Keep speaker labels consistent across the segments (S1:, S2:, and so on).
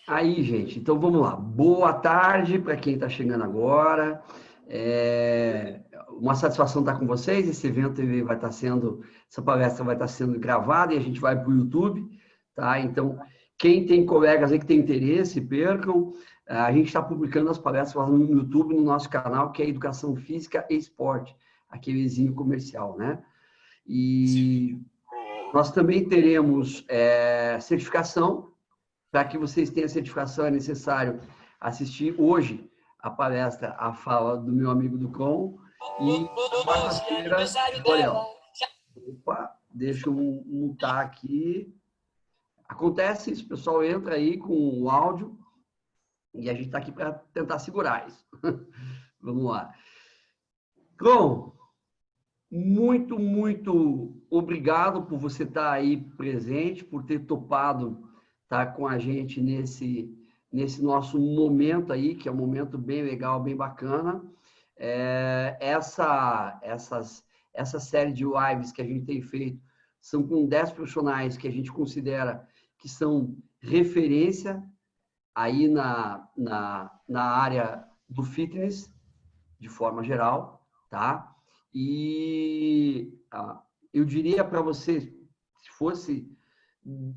S1: Aí, gente, então vamos lá. Boa tarde para quem está chegando agora. Uma satisfação estar com vocês. Esse evento ele vai estar sendo, essa palestra vai estar sendo gravada e a gente vai para o YouTube, tá? Então, quem tem colegas aí que tem interesse, percam. A gente está publicando as palestras no YouTube, no nosso canal, que é Educação Física e Esporte, aquelezinho comercial, né? E nós também teremos certificação. Para que vocês tenham a certificação, é necessário assistir hoje a palestra, a fala do meu amigo do Com, e quarta-feira, tutorial. Opa, deixa eu mutar aqui. Acontece isso, o pessoal entra aí com o áudio e a gente está aqui para tentar segurar isso. Vamos lá. Com, muito obrigado por você estar aí presente, por ter topado estar com a gente nesse nosso momento aí, que é um momento bem legal, bem bacana. Essa série de lives que a gente tem feito são com 10 profissionais que a gente considera que são referência aí na área do fitness, de forma geral, tá? E eu diria para você, se fosse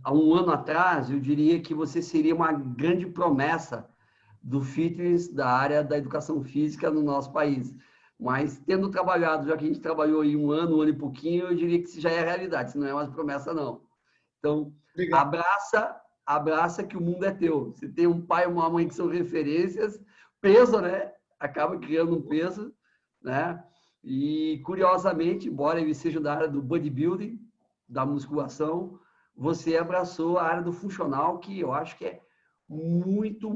S1: há um ano atrás, eu diria que você seria uma grande promessa do fitness, da área da educação física no nosso país. Mas, tendo trabalhado, já que a gente trabalhou aí um ano e pouquinho, eu diria que isso já é realidade, isso não é mais promessa, não. Então, abraça que o mundo é teu. Você tem um pai e uma mãe que são referências, peso, né? Acaba criando um peso, né? E, curiosamente, embora ele seja da área do bodybuilding, da musculação, você abraçou a área do funcional, que eu acho que é muito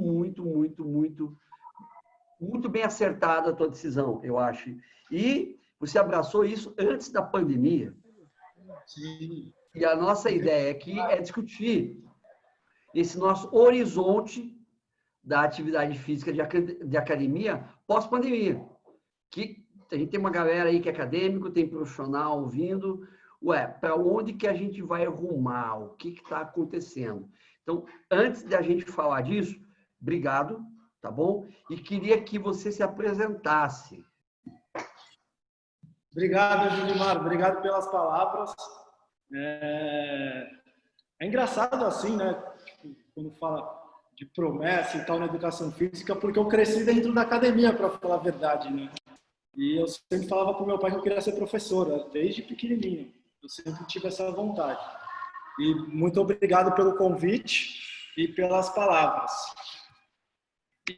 S1: bem acertada a tua decisão, eu acho. E você abraçou isso antes da pandemia.
S2: Sim.
S1: E a nossa ideia aqui é discutir esse nosso horizonte da atividade física de academia pós-pandemia. Que a gente tem uma galera aí que é acadêmico, tem profissional ouvindo. Para onde que a gente vai arrumar? O que está acontecendo? Então, antes de a gente falar disso, obrigado, tá bom? E queria que você se apresentasse.
S2: Obrigado, Julimar. Obrigado pelas palavras. É engraçado assim, né? Quando fala de promessa e tal na educação física, porque eu cresci dentro da academia, para falar a verdade, né? E eu sempre falava para o meu pai que eu queria ser professora, desde pequenininho. Eu sempre tive essa vontade. E muito obrigado pelo convite e pelas palavras.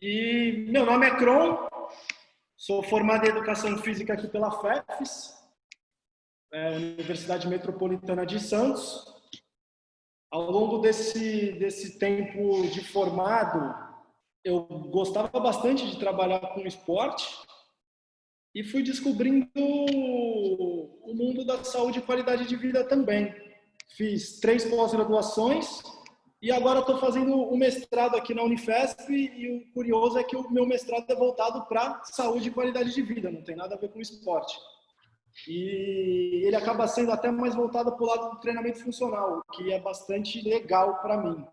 S2: E meu nome é Kron, sou formado em Educação Física aqui pela FEFES, Universidade Metropolitana de Santos. Ao longo desse tempo de formado, eu gostava bastante de trabalhar com esporte e fui descobrindo o mundo da saúde e qualidade de vida também. Fiz 3 pós-graduações e agora estou fazendo o mestrado aqui na Unifesp e o curioso é que o meu mestrado é voltado para saúde e qualidade de vida, não tem nada a ver com esporte. E ele acaba sendo até mais voltado para o lado do treinamento funcional, que é bastante legal para mim.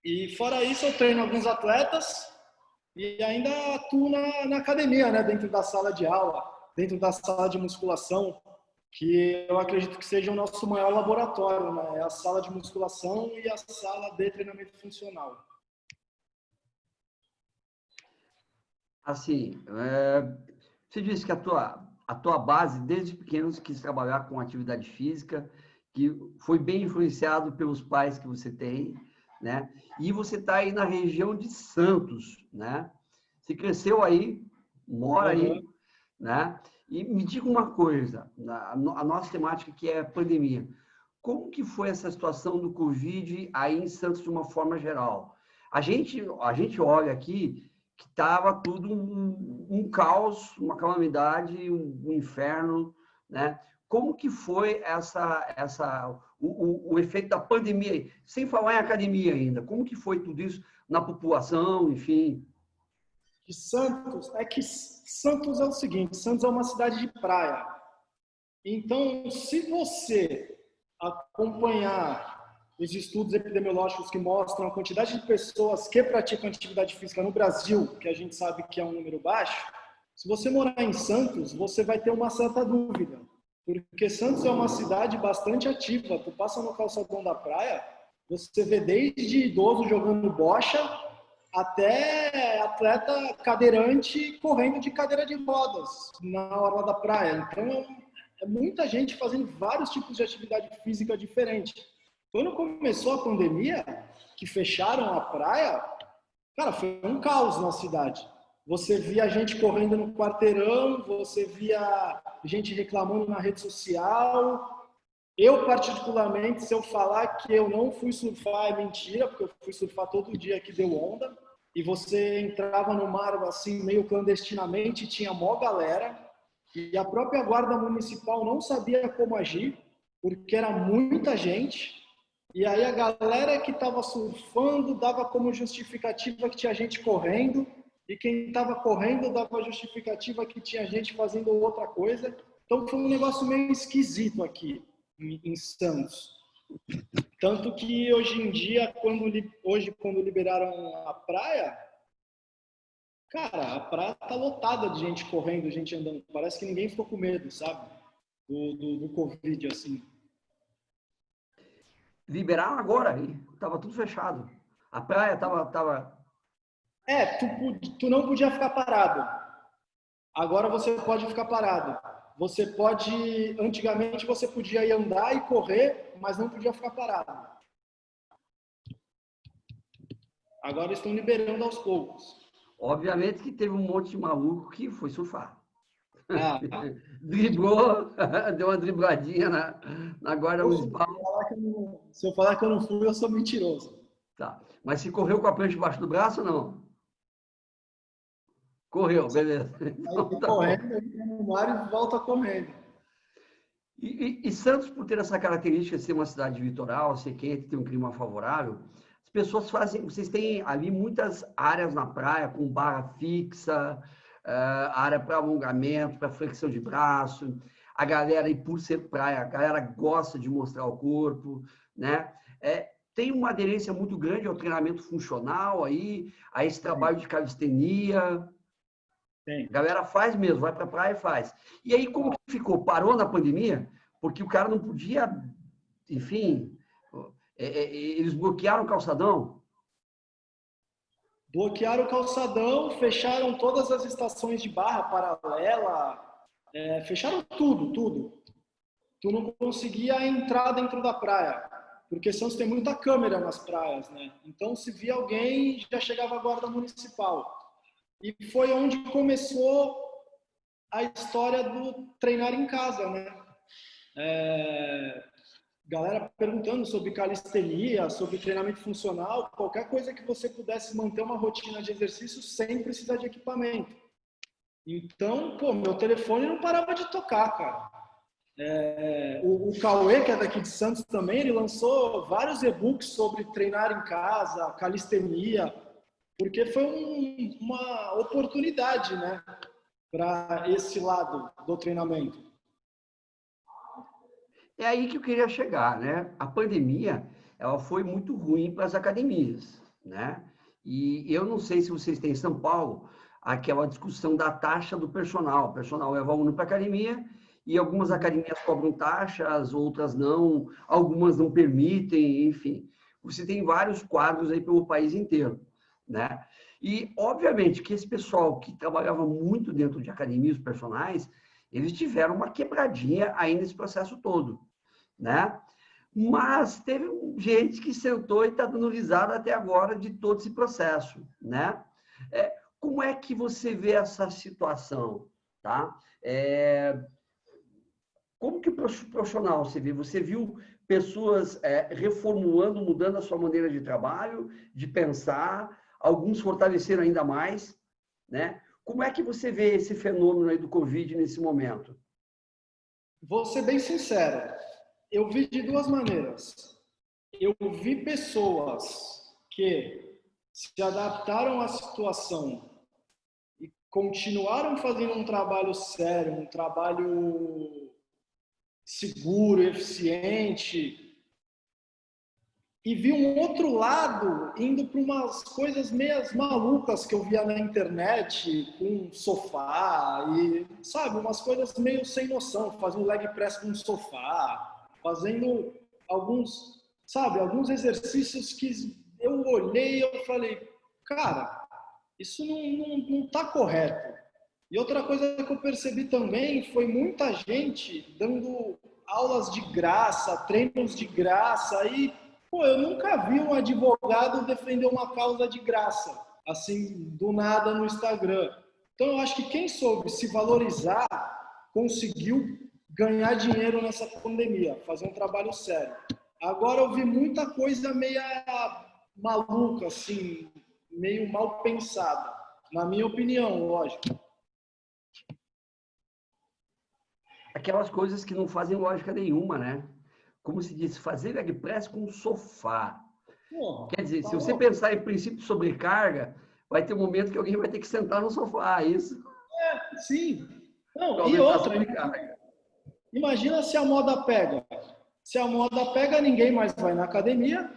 S2: E fora isso, eu treino alguns atletas e ainda atuo na academia, né? Dentro da sala de aula, dentro da sala de musculação, que eu acredito que seja o nosso maior laboratório, né? É a sala de musculação e a sala de treinamento funcional.
S1: Assim, você disse que a tua base, desde pequenos, quis trabalhar com atividade física, que foi bem influenciado pelos pais que você tem, né? E você está aí na região de Santos, né? Você cresceu aí, mora aí, né? E me diga uma coisa, a nossa temática que é a pandemia. Como que foi essa situação do Covid aí em Santos de uma forma geral? A gente olha aqui que estava tudo um caos, uma calamidade, um inferno, né? Como que foi o efeito da pandemia, sem falar em academia ainda? Como que foi tudo isso na população, enfim?
S2: De Santos, é que Santos é o seguinte, Santos é uma cidade de praia. Então, se você acompanhar os estudos epidemiológicos que mostram a quantidade de pessoas que praticam atividade física no Brasil, que a gente sabe que é um número baixo, se você morar em Santos, você vai ter uma certa dúvida, porque Santos é uma cidade bastante ativa. Tu passa no calçadão da praia, você vê desde idoso jogando bocha até atleta cadeirante correndo de cadeira de rodas na orla da praia. Então, é muita gente fazendo vários tipos de atividade física diferente. Quando começou a pandemia, que fecharam a praia, cara, foi um caos na cidade. Você via gente correndo no quarteirão, você via gente reclamando na rede social. Eu, particularmente, se eu falar que eu não fui surfar, é mentira, porque eu fui surfar todo dia que deu onda. E você entrava no mar assim, meio clandestinamente, tinha mó galera. E a própria guarda municipal não sabia como agir, porque era muita gente. E aí a galera que estava surfando dava como justificativa que tinha gente correndo, e quem estava correndo dava justificativa que tinha gente fazendo outra coisa. Então foi um negócio meio esquisito aqui em Santos. Tanto que hoje em dia, quando liberaram a praia, cara, a praia tá lotada de gente correndo, gente andando. Parece que ninguém ficou com medo, sabe? Do Covid, assim.
S1: Liberaram agora, aí. Tava tudo fechado. A praia tava...
S2: Tu não podia ficar parado. Agora você pode ficar parado. Você pode... Antigamente você podia ir andar e correr, mas não podia ficar parado. Agora estão liberando aos poucos.
S1: Obviamente que teve um monte de maluco que foi surfar.
S2: Ah,
S1: Driblou, deu uma dribladinha na guarda municipal.
S2: Se eu falar que eu não fui, eu sou mentiroso.
S1: Tá. Mas se correu com a prancha debaixo do braço ou não? Correu, beleza. Então,
S2: Aí
S1: tá bom.
S2: correndo, entra no mar e volta correndo.
S1: E Santos, por ter essa característica de ser uma cidade litoral, ser quente, ter um clima favorável, as pessoas fazem. Vocês têm ali muitas áreas na praia com barra fixa, área para alongamento, para flexão de braço. A galera, e por ser praia, a galera gosta de mostrar o corpo, né? Tem uma aderência muito grande ao treinamento funcional aí, a esse trabalho de calistenia.
S2: Tem.
S1: A galera faz mesmo, vai para a praia e faz. E aí, como que ficou? Parou na pandemia? Porque o cara não podia, enfim, eles bloquearam o calçadão.
S2: Bloquearam o calçadão, fecharam todas as estações de barra paralela, fecharam tudo, tudo. Tu não conseguia entrar dentro da praia, porque Santos tem muita câmera nas praias, né? Então, se via alguém, já chegava a guarda municipal. E foi onde começou a história do treinar em casa, né? Galera perguntando sobre calistenia, sobre treinamento funcional, qualquer coisa que você pudesse manter uma rotina de exercício sem precisar de equipamento. Então, pô, meu telefone não parava de tocar, cara. O Cauê, que é daqui de Santos também, ele lançou vários e-books sobre treinar em casa, calistenia, porque foi uma oportunidade, né, para esse lado do treinamento.
S1: É aí que eu queria chegar, né? A pandemia, ela foi muito ruim para as academias, né? E eu não sei se vocês têm em São Paulo aquela discussão da taxa do personal. O personal leva aluno para a academia e algumas academias cobram taxas, outras não, algumas não permitem, enfim. Você tem vários quadros aí pelo país inteiro, né? E, obviamente, que esse pessoal que trabalhava muito dentro de academias personais, eles tiveram uma quebradinha aí nesse processo todo, né? Mas teve gente que sentou e está dando risada até agora de todo esse processo, né? Como é que você vê essa situação, tá? Como que o profissional você vê? Você viu pessoas reformulando, mudando a sua maneira de trabalho, de pensar, alguns fortaleceram ainda mais, né? Como é que você vê esse fenômeno aí do Covid nesse momento?
S2: Vou ser bem sincero, eu vi de duas maneiras. Eu vi pessoas que se adaptaram à situação e continuaram fazendo um trabalho sério, um trabalho seguro, eficiente, e vi um outro lado indo para umas coisas meio malucas que eu via na internet, com sofá e, sabe, umas coisas meio sem noção, fazendo leg press com sofá, fazendo alguns, sabe, alguns exercícios que eu olhei e eu falei, cara, isso não tá correto. E outra coisa que eu percebi também foi muita gente dando aulas de graça, treinos de graça e pô, eu nunca vi um advogado defender uma causa de graça, assim, do nada no Instagram. Então, eu acho que quem soube se valorizar conseguiu ganhar dinheiro nessa pandemia, fazer um trabalho sério. Agora, eu vi muita coisa meio maluca, assim, meio mal pensada, na minha opinião, lógico.
S1: Aquelas coisas que não fazem lógica nenhuma, né? Como se diz, fazer leg press com sofá.
S2: Porra,
S1: Quer dizer,
S2: tá
S1: se você
S2: louco.
S1: pensar em princípio de sobrecarga, vai ter um momento que alguém vai ter que sentar no sofá, isso,
S2: Sim. Não,
S1: para
S2: e
S1: aumentar a
S2: outra,
S1: sobrecarga.
S2: imagina se a moda pega. Se a moda pega, ninguém mais vai na academia,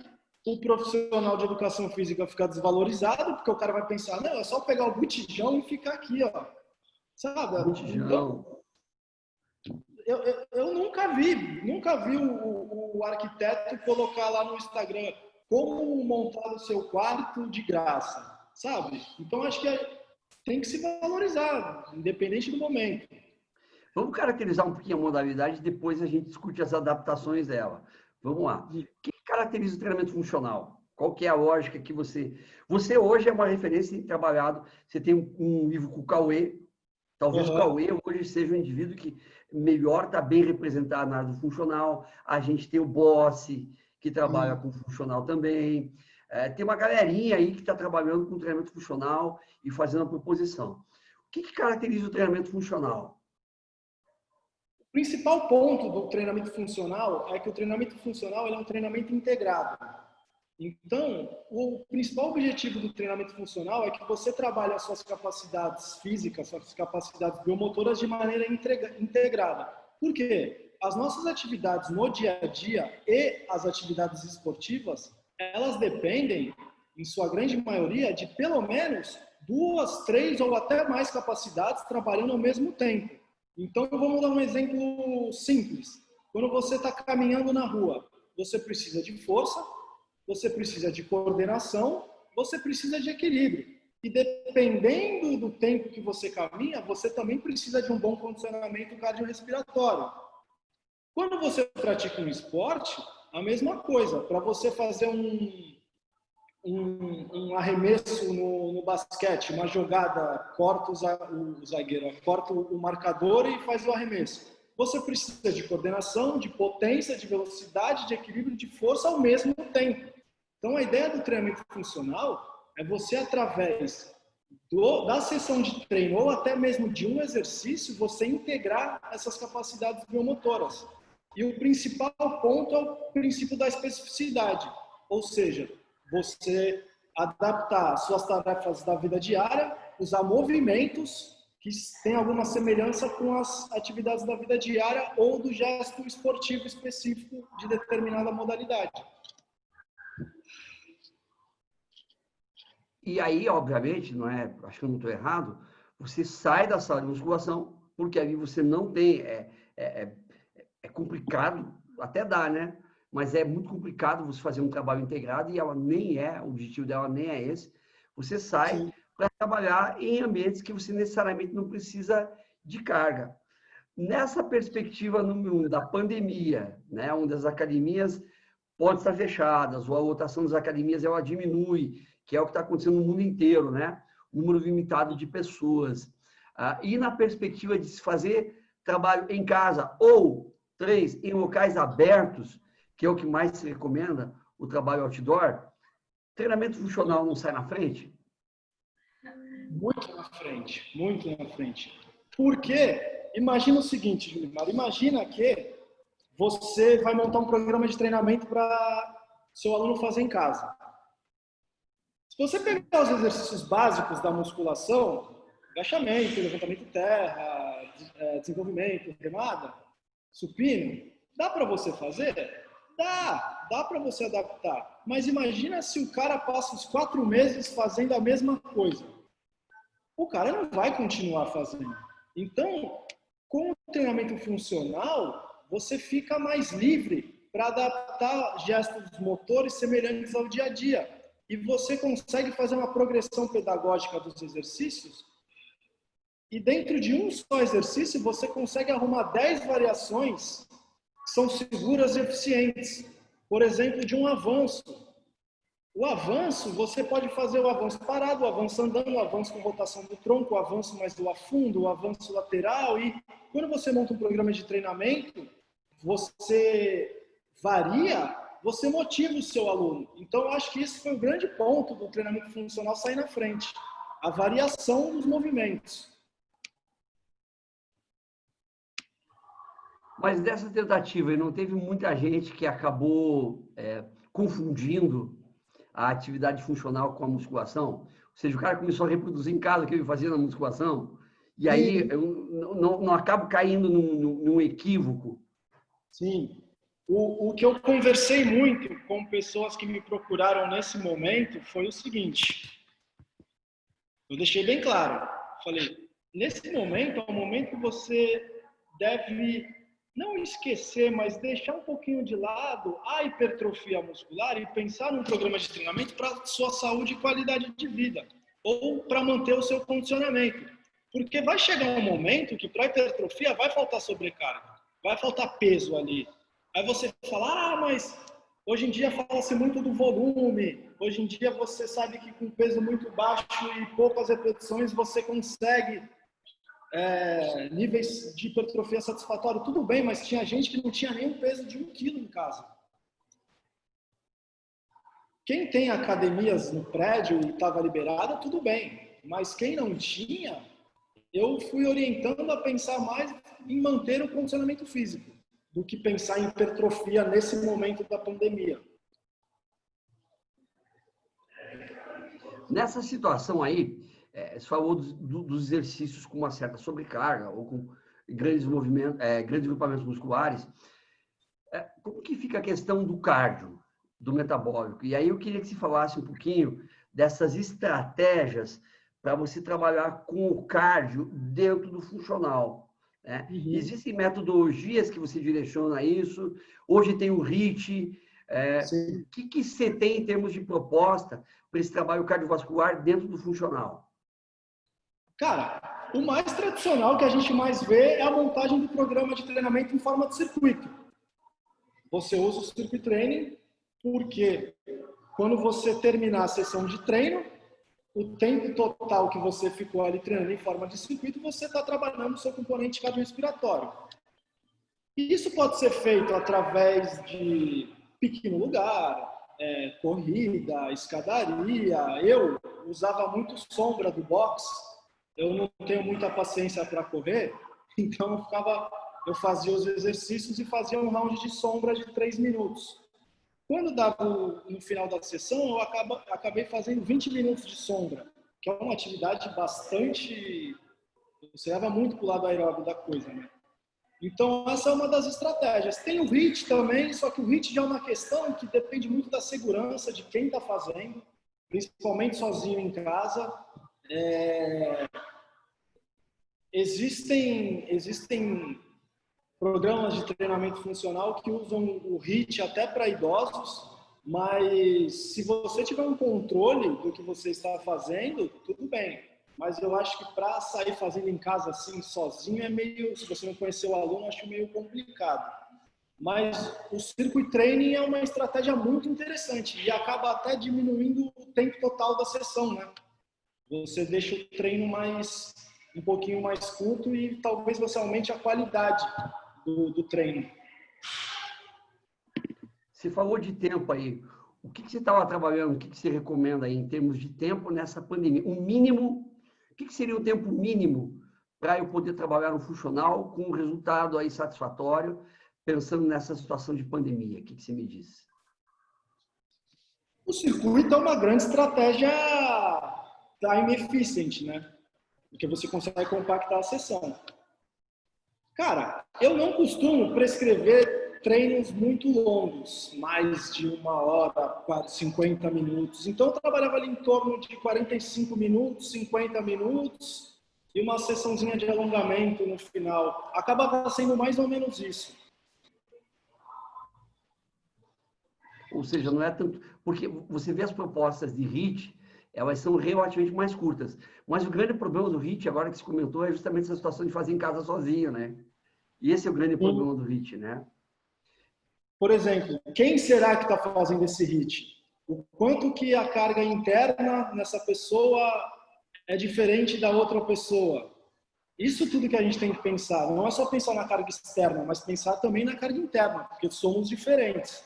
S2: o profissional de educação física fica desvalorizado, porque o cara vai pensar, não, é só pegar o botijão e ficar aqui, ó. Sabe? Então,
S1: Botijão.
S2: eu nunca vi o arquiteto colocar lá no Instagram como montar o seu quarto de graça, sabe? Então, acho que tem que se valorizar, independente do momento.
S1: Vamos caracterizar um pouquinho a modalidade e depois a gente discute as adaptações dela. Vamos lá. O que caracteriza o treinamento funcional? Qual que é a lógica que você... Você hoje é uma referência em trabalhado, você tem um livro com o Cauê, talvez o
S2: Uhum.
S1: Cauê hoje seja um indivíduo que melhor está bem representado na área do funcional. A gente tem o Bossi, que trabalha com funcional também. Tem uma galerinha aí que está trabalhando com treinamento funcional e fazendo a proposição. O que caracteriza o treinamento funcional?
S2: O principal ponto do treinamento funcional é que o treinamento funcional é um treinamento integrado. Então, o principal objetivo do treinamento funcional é que você trabalhe as suas capacidades físicas, suas capacidades biomotoras de maneira integrada. Por quê? As nossas atividades no dia a dia e as atividades esportivas, elas dependem, em sua grande maioria, de pelo menos 2, 3 ou até mais capacidades trabalhando ao mesmo tempo. Então, vamos dar um exemplo simples. Quando você está caminhando na rua, você precisa de força, você precisa de coordenação, você precisa de equilíbrio. E dependendo do tempo que você caminha, você também precisa de um bom condicionamento cardiorrespiratório. Quando você pratica um esporte, a mesma coisa. Para você fazer um arremesso no basquete, uma jogada, corta o zagueiro, corta o marcador e faz o arremesso. Você precisa de coordenação, de potência, de velocidade, de equilíbrio, de força ao mesmo tempo. Então, a ideia do treinamento funcional é você, através da sessão de treino ou até mesmo de um exercício, você integrar essas capacidades biomotoras. E o principal ponto é o princípio da especificidade, ou seja, você adaptar suas tarefas da vida diária, usar movimentos que têm alguma semelhança com as atividades da vida diária ou do gesto esportivo específico de determinada modalidade.
S1: E aí, obviamente, não é, acho que eu não estou errado, você sai da sala de musculação, porque ali você não tem, é complicado, até dá, né? Mas é muito complicado você fazer um trabalho integrado e ela nem é, o objetivo dela nem é esse. Você sai para trabalhar em ambientes que você necessariamente não precisa de carga. Nessa perspectiva número 1 da pandemia, né, onde as academias podem estar fechadas, ou a lotação das academias ela diminui, que é o que está acontecendo no mundo inteiro, né? Um número limitado de pessoas. E na perspectiva de se fazer trabalho em casa ou 3, em locais abertos, que é o que mais se recomenda, o trabalho outdoor, treinamento funcional não sai na frente?
S2: Muito na frente, muito na frente. Porque, imagina o seguinte, Julimar, imagina que você vai montar um programa de treinamento para seu aluno fazer em casa. Se você pegar os exercícios básicos da musculação, agachamento, levantamento de terra, desenvolvimento, remada, supino, dá para você fazer? Dá para você adaptar. Mas imagina se o cara passa os 4 meses fazendo a mesma coisa. O cara não vai continuar fazendo. Então, com o treinamento funcional, você fica mais livre para adaptar gestos motores semelhantes ao dia a dia. E você consegue fazer uma progressão pedagógica dos exercícios. E dentro de um só exercício, você consegue arrumar 10 variações que são seguras e eficientes. Por exemplo, de um avanço. O avanço, você pode fazer o avanço parado, o avanço andando, o avanço com rotação do tronco, o avanço mais do afundo, o avanço lateral. E quando você monta um programa de treinamento, você varia, você motiva o seu aluno. Então, eu acho que isso foi o grande ponto do treinamento funcional sair na frente. A variação dos movimentos.
S1: Mas dessa tentativa, não teve muita gente que acabou confundindo a atividade funcional com a musculação? Ou seja, o cara começou a reproduzir em casa o que ele fazia na musculação, e aí eu não acabo caindo num equívoco.
S2: Sim. O que eu conversei muito com pessoas que me procuraram nesse momento foi o seguinte. Eu deixei bem claro. Falei, nesse momento é um momento que você deve não esquecer, mas deixar um pouquinho de lado a hipertrofia muscular e pensar num programa de treinamento para sua saúde e qualidade de vida, ou para manter o seu condicionamento. Porque vai chegar um momento que para a hipertrofia vai faltar sobrecarga, vai faltar peso ali. Aí você fala, mas hoje em dia fala-se muito do volume, hoje em dia você sabe que com peso muito baixo e poucas repetições você consegue níveis de hipertrofia satisfatório, tudo bem, mas tinha gente que não tinha nem um peso de 1 quilo em casa. Quem tem academias no prédio e estava liberada, tudo bem, mas quem não tinha, eu fui orientando a pensar mais em manter o condicionamento físico do que pensar em hipertrofia nesse momento da pandemia.
S1: Nessa situação aí, você falou dos exercícios com uma certa sobrecarga ou com grandes movimentos, grandes grupamentos musculares. Como que fica a questão do cardio, do metabólico? E aí eu queria que você falasse um pouquinho dessas estratégias para você trabalhar com o cardio dentro do funcional. Né?
S2: Uhum.
S1: Existem metodologias que você direciona isso? Hoje tem o HIIT. O que você tem em termos de proposta para esse trabalho cardiovascular dentro do funcional?
S2: Cara, o mais tradicional que a gente mais vê é a montagem do programa de treinamento em forma de circuito. Você usa o circuit training porque quando você terminar a sessão de treino, o tempo total que você ficou ali treinando em forma de circuito, você está trabalhando o seu componente cardiorrespiratório. E isso pode ser feito através de pique no lugar, corrida, escadaria. Eu usava muito sombra do box. Eu não tenho muita paciência para correr, então eu fazia os exercícios e fazia um round de sombra de 3 minutos. Quando dava no final da sessão, eu acabei fazendo 20 minutos de sombra, que é uma atividade bastante... Você leva muito para o lado aeróbico da coisa, né? Então, essa é uma das estratégias. Tem o HIIT também, só que o HIIT já é uma questão que depende muito da segurança de quem está fazendo, principalmente sozinho em casa. Existem programas de treinamento funcional que usam o HIIT até para idosos, mas se você tiver um controle do que você está fazendo, tudo bem. Mas eu acho que para sair fazendo em casa assim, sozinho, é meio, se você não conhecer o aluno, acho meio complicado. Mas o circuit training é uma estratégia muito interessante e acaba até diminuindo o tempo total da sessão, né? Você deixa o treino um pouquinho mais curto e talvez você aumente a qualidade do treino.
S1: Você falou de tempo aí. O que você estava trabalhando, o que você recomenda aí em termos de tempo nessa pandemia? O mínimo, o que seria o tempo mínimo para eu poder trabalhar no funcional com um resultado aí satisfatório, pensando nessa situação de pandemia? O que você me diz?
S2: O circuito é uma grande estratégia time efficient, né? Porque você consegue compactar a sessão. Cara, eu não costumo prescrever treinos muito longos, mais de 1 hora, 50 minutos. Então, eu trabalhava ali em torno de 45 minutos, 50 minutos e uma sessãozinha de alongamento no final. Acabava sendo mais ou menos isso.
S1: Ou seja, não é tanto... Porque você vê as propostas de HIIT, elas são relativamente mais curtas. Mas o grande problema do HIIT, agora que se comentou, é justamente essa situação de fazer em casa sozinho, né? E esse é o grande problema do HIIT, né?
S2: Por exemplo, quem será que está fazendo esse HIIT? O quanto que a carga interna nessa pessoa é diferente da outra pessoa? Isso tudo que a gente tem que pensar. Não é só pensar na carga externa, mas pensar também na carga interna, porque somos diferentes.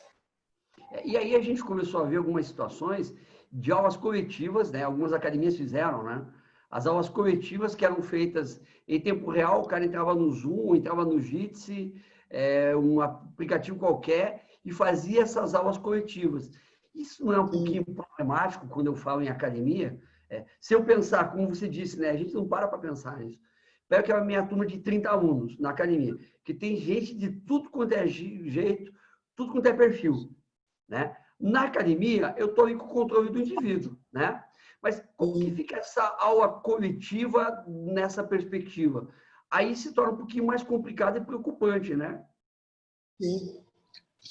S1: E aí a gente começou a ver algumas situações de aulas coletivas, né? Algumas academias fizeram, né? As aulas coletivas que eram feitas em tempo real, o cara entrava no Zoom, entrava no Jitsi, um aplicativo qualquer, e fazia essas aulas coletivas. Isso não é um pouquinho problemático quando eu falo em academia? Se eu pensar, como você disse, né? A gente não para pensar nisso. Pega aquela minha turma de 30 alunos na academia, que tem gente de tudo quanto é jeito, tudo quanto é perfil. Né? Na academia, eu estou com o controle do indivíduo, né? Mas como que fica essa aula coletiva nessa perspectiva? Aí se torna um pouquinho mais complicado e preocupante, né?
S2: Sim.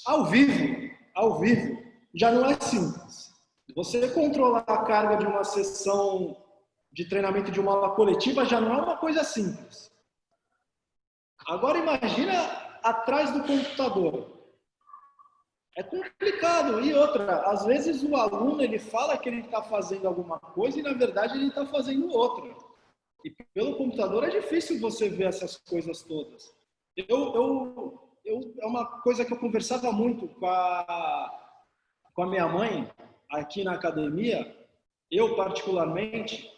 S2: Ao vivo, já não é simples. Você controlar a carga de uma sessão de treinamento de uma aula coletiva já não é uma coisa simples. Agora imagina atrás do computador. É complicado. E outra, às vezes o aluno ele fala que ele está fazendo alguma coisa e na verdade ele está fazendo outra. E pelo computador é difícil você ver essas coisas todas. É uma coisa que eu conversava muito com a minha mãe aqui na academia. Eu particularmente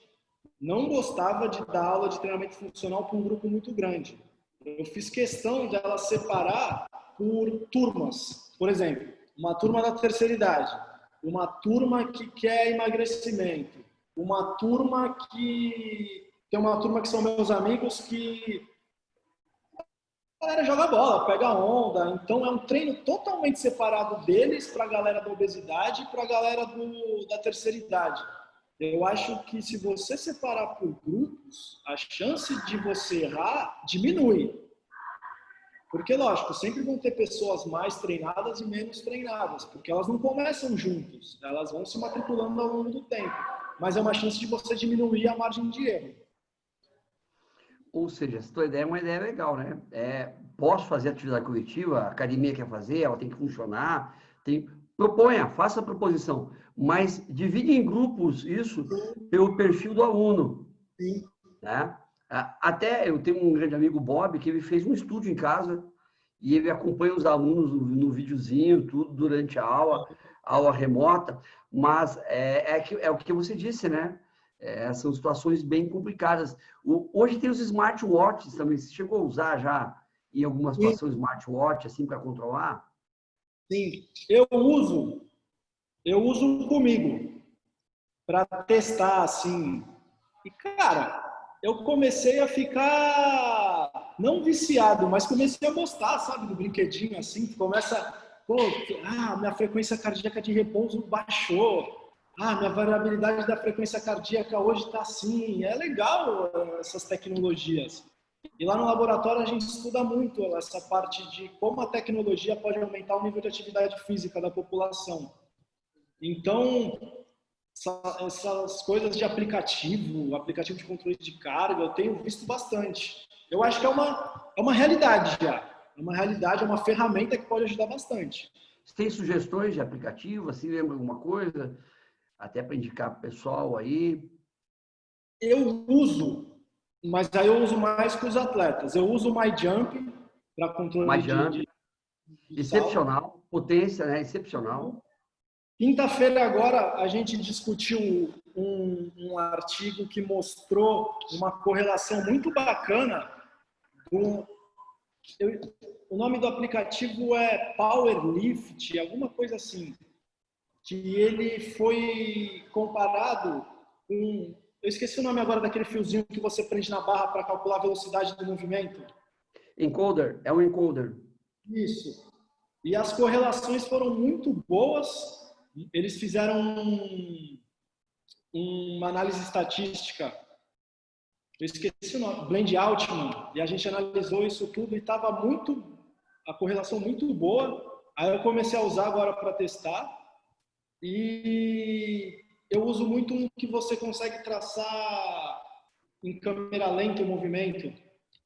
S2: não gostava de dar aula de treinamento funcional para um grupo muito grande. Eu fiz questão dela separar por turmas. Por exemplo, uma turma da terceira idade, uma turma que quer emagrecimento, uma turma que... Tem uma turma que são meus amigos que a galera joga bola, pega onda. Então é um treino totalmente separado deles para a galera da obesidade e para a galera da terceira idade. Eu acho que se você separar por grupos, a chance de você errar diminui. Porque, lógico, sempre vão ter pessoas mais treinadas e menos treinadas, porque elas não começam juntos, elas vão se matriculando ao longo do tempo. Mas é uma chance de você diminuir a margem de erro.
S1: Ou seja, essa tua ideia é uma ideia legal, né? Posso fazer atividade coletiva, a academia quer fazer, ela tem que funcionar, proponha, faça a proposição, mas divide em grupos isso pelo perfil do aluno.
S2: Sim.
S1: Né? Até eu tenho um grande amigo, Bob, que ele fez um estúdio em casa e ele acompanha os alunos no videozinho, tudo durante a aula remota, mas é o que você disse, né? São situações bem complicadas. Hoje tem os smartwatches também. Você chegou a usar já em alguma situação smartwatch assim para controlar?
S2: Sim, eu uso comigo para testar assim. E cara, eu comecei a ficar não viciado, mas comecei a gostar, sabe, do brinquedinho assim, que começa, pô, minha frequência cardíaca de repouso baixou. Minha variabilidade da frequência cardíaca hoje está assim. É legal essas tecnologias. E lá no laboratório a gente estuda muito essa parte de como a tecnologia pode aumentar o nível de atividade física da população. Então, essas coisas de aplicativo de controle de carga, eu tenho visto bastante. Eu acho que é uma realidade já. É uma realidade, é uma ferramenta que pode ajudar bastante.
S1: Você tem sugestões de aplicativo? Assim, lembra alguma coisa? Até para indicar para o pessoal aí.
S2: Eu uso, mas aí eu uso mais com os atletas. Eu uso o MyJump para controle
S1: MyJump,
S2: de salto.
S1: excepcional, potência, né? Excepcional.
S2: Quinta-feira agora a gente discutiu um artigo que mostrou uma correlação muito bacana. O nome do aplicativo é Powerlift, alguma coisa assim, que ele foi comparado com... Eu esqueci o nome agora daquele fiozinho que você prende na barra para calcular a velocidade do movimento.
S1: Encoder, é um encoder.
S2: Isso. E as correlações foram muito boas. Eles fizeram uma análise estatística, eu esqueci o nome, Blend Altman, e a gente analisou isso tudo e estava a correlação muito boa. Aí eu comecei a usar agora para testar, e eu uso muito um que você consegue traçar em câmera lenta o movimento,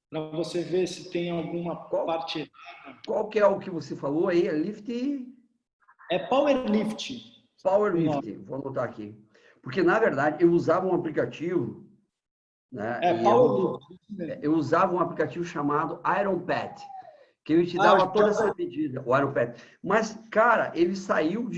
S2: para você ver se tem alguma parte.
S1: Qual que é o que você falou aí? É Lift?
S2: É Powerlift.
S1: Powerlift, vou anotar aqui. Porque, na verdade, eu usava um aplicativo, né? Eu usava um aplicativo chamado IronPad, que ele te dava toda essa medida, o IronPad. Mas, cara, ele saiu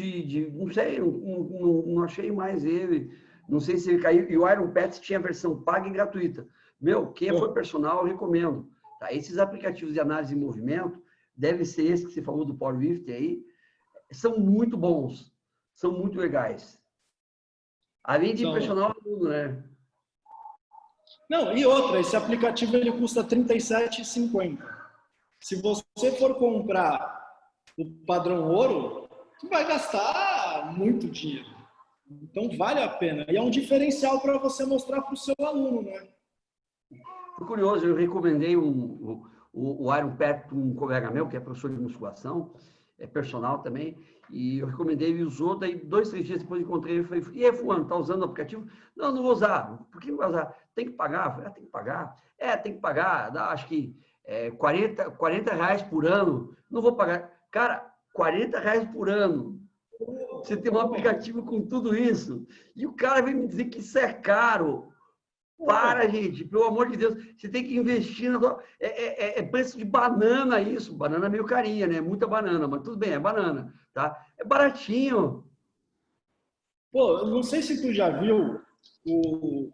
S1: não sei, não achei mais ele. Não sei se ele caiu. E o IronPad tinha a versão paga e gratuita. Meu, quem for personal, eu recomendo. Tá? Esses aplicativos de análise de movimento, deve ser esse que você falou do Powerlift aí, são muito bons, são muito legais. Além de impressionar o mundo, né?
S2: Não, e outra, esse aplicativo ele custa R$ 37,50. Se você for comprar o padrão ouro, tu vai gastar muito dinheiro. Então vale a pena. E é um diferencial para você mostrar para o seu aluno, né?
S1: Foi curioso, eu recomendei o IronPad para um colega meu, que é professor de musculação, é personal também, e eu recomendei, ele usou, daí 2, 3 dias depois encontrei ele e falei, e aí, fulano, tá usando o aplicativo? Não, não vou usar. Por que não vai usar? Tem que pagar? Eu falei, tem que pagar. Tem que pagar, dá, acho que R$ 40 por ano. Não vou pagar. Cara, R$ 40 por ano. Você tem um aplicativo com tudo isso. E o cara vem me dizer que isso é caro. Para, gente, pelo amor de Deus. Você tem que investir. É preço de banana isso. Banana é meio carinha, né? Muita banana, mas tudo bem, é banana. Tá? É baratinho.
S2: Pô, não sei se tu já viu o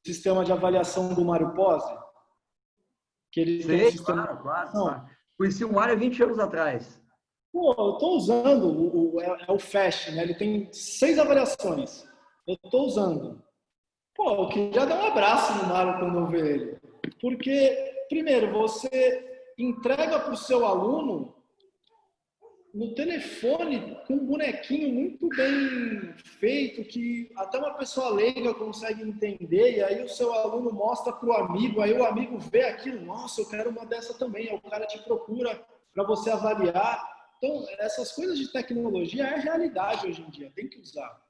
S2: sistema de avaliação do Mário Pose. Que ele
S1: Sei,
S2: tem um sistema...
S1: claro. Conheci o Mário há 20 anos atrás.
S2: Pô, eu estou usando o FAST, né? Ele tem 6 avaliações. Eu estou usando. Pô, eu queria dar um abraço no Mário quando eu ver ele. Porque, primeiro, você entrega para o seu aluno no telefone com um bonequinho muito bem feito, que até uma pessoa leiga consegue entender, e aí o seu aluno mostra para o amigo, aí o amigo vê aquilo, nossa, eu quero uma dessa também, aí o cara te procura para você avaliar. Então, essas coisas de tecnologia é realidade hoje em dia, tem que usar.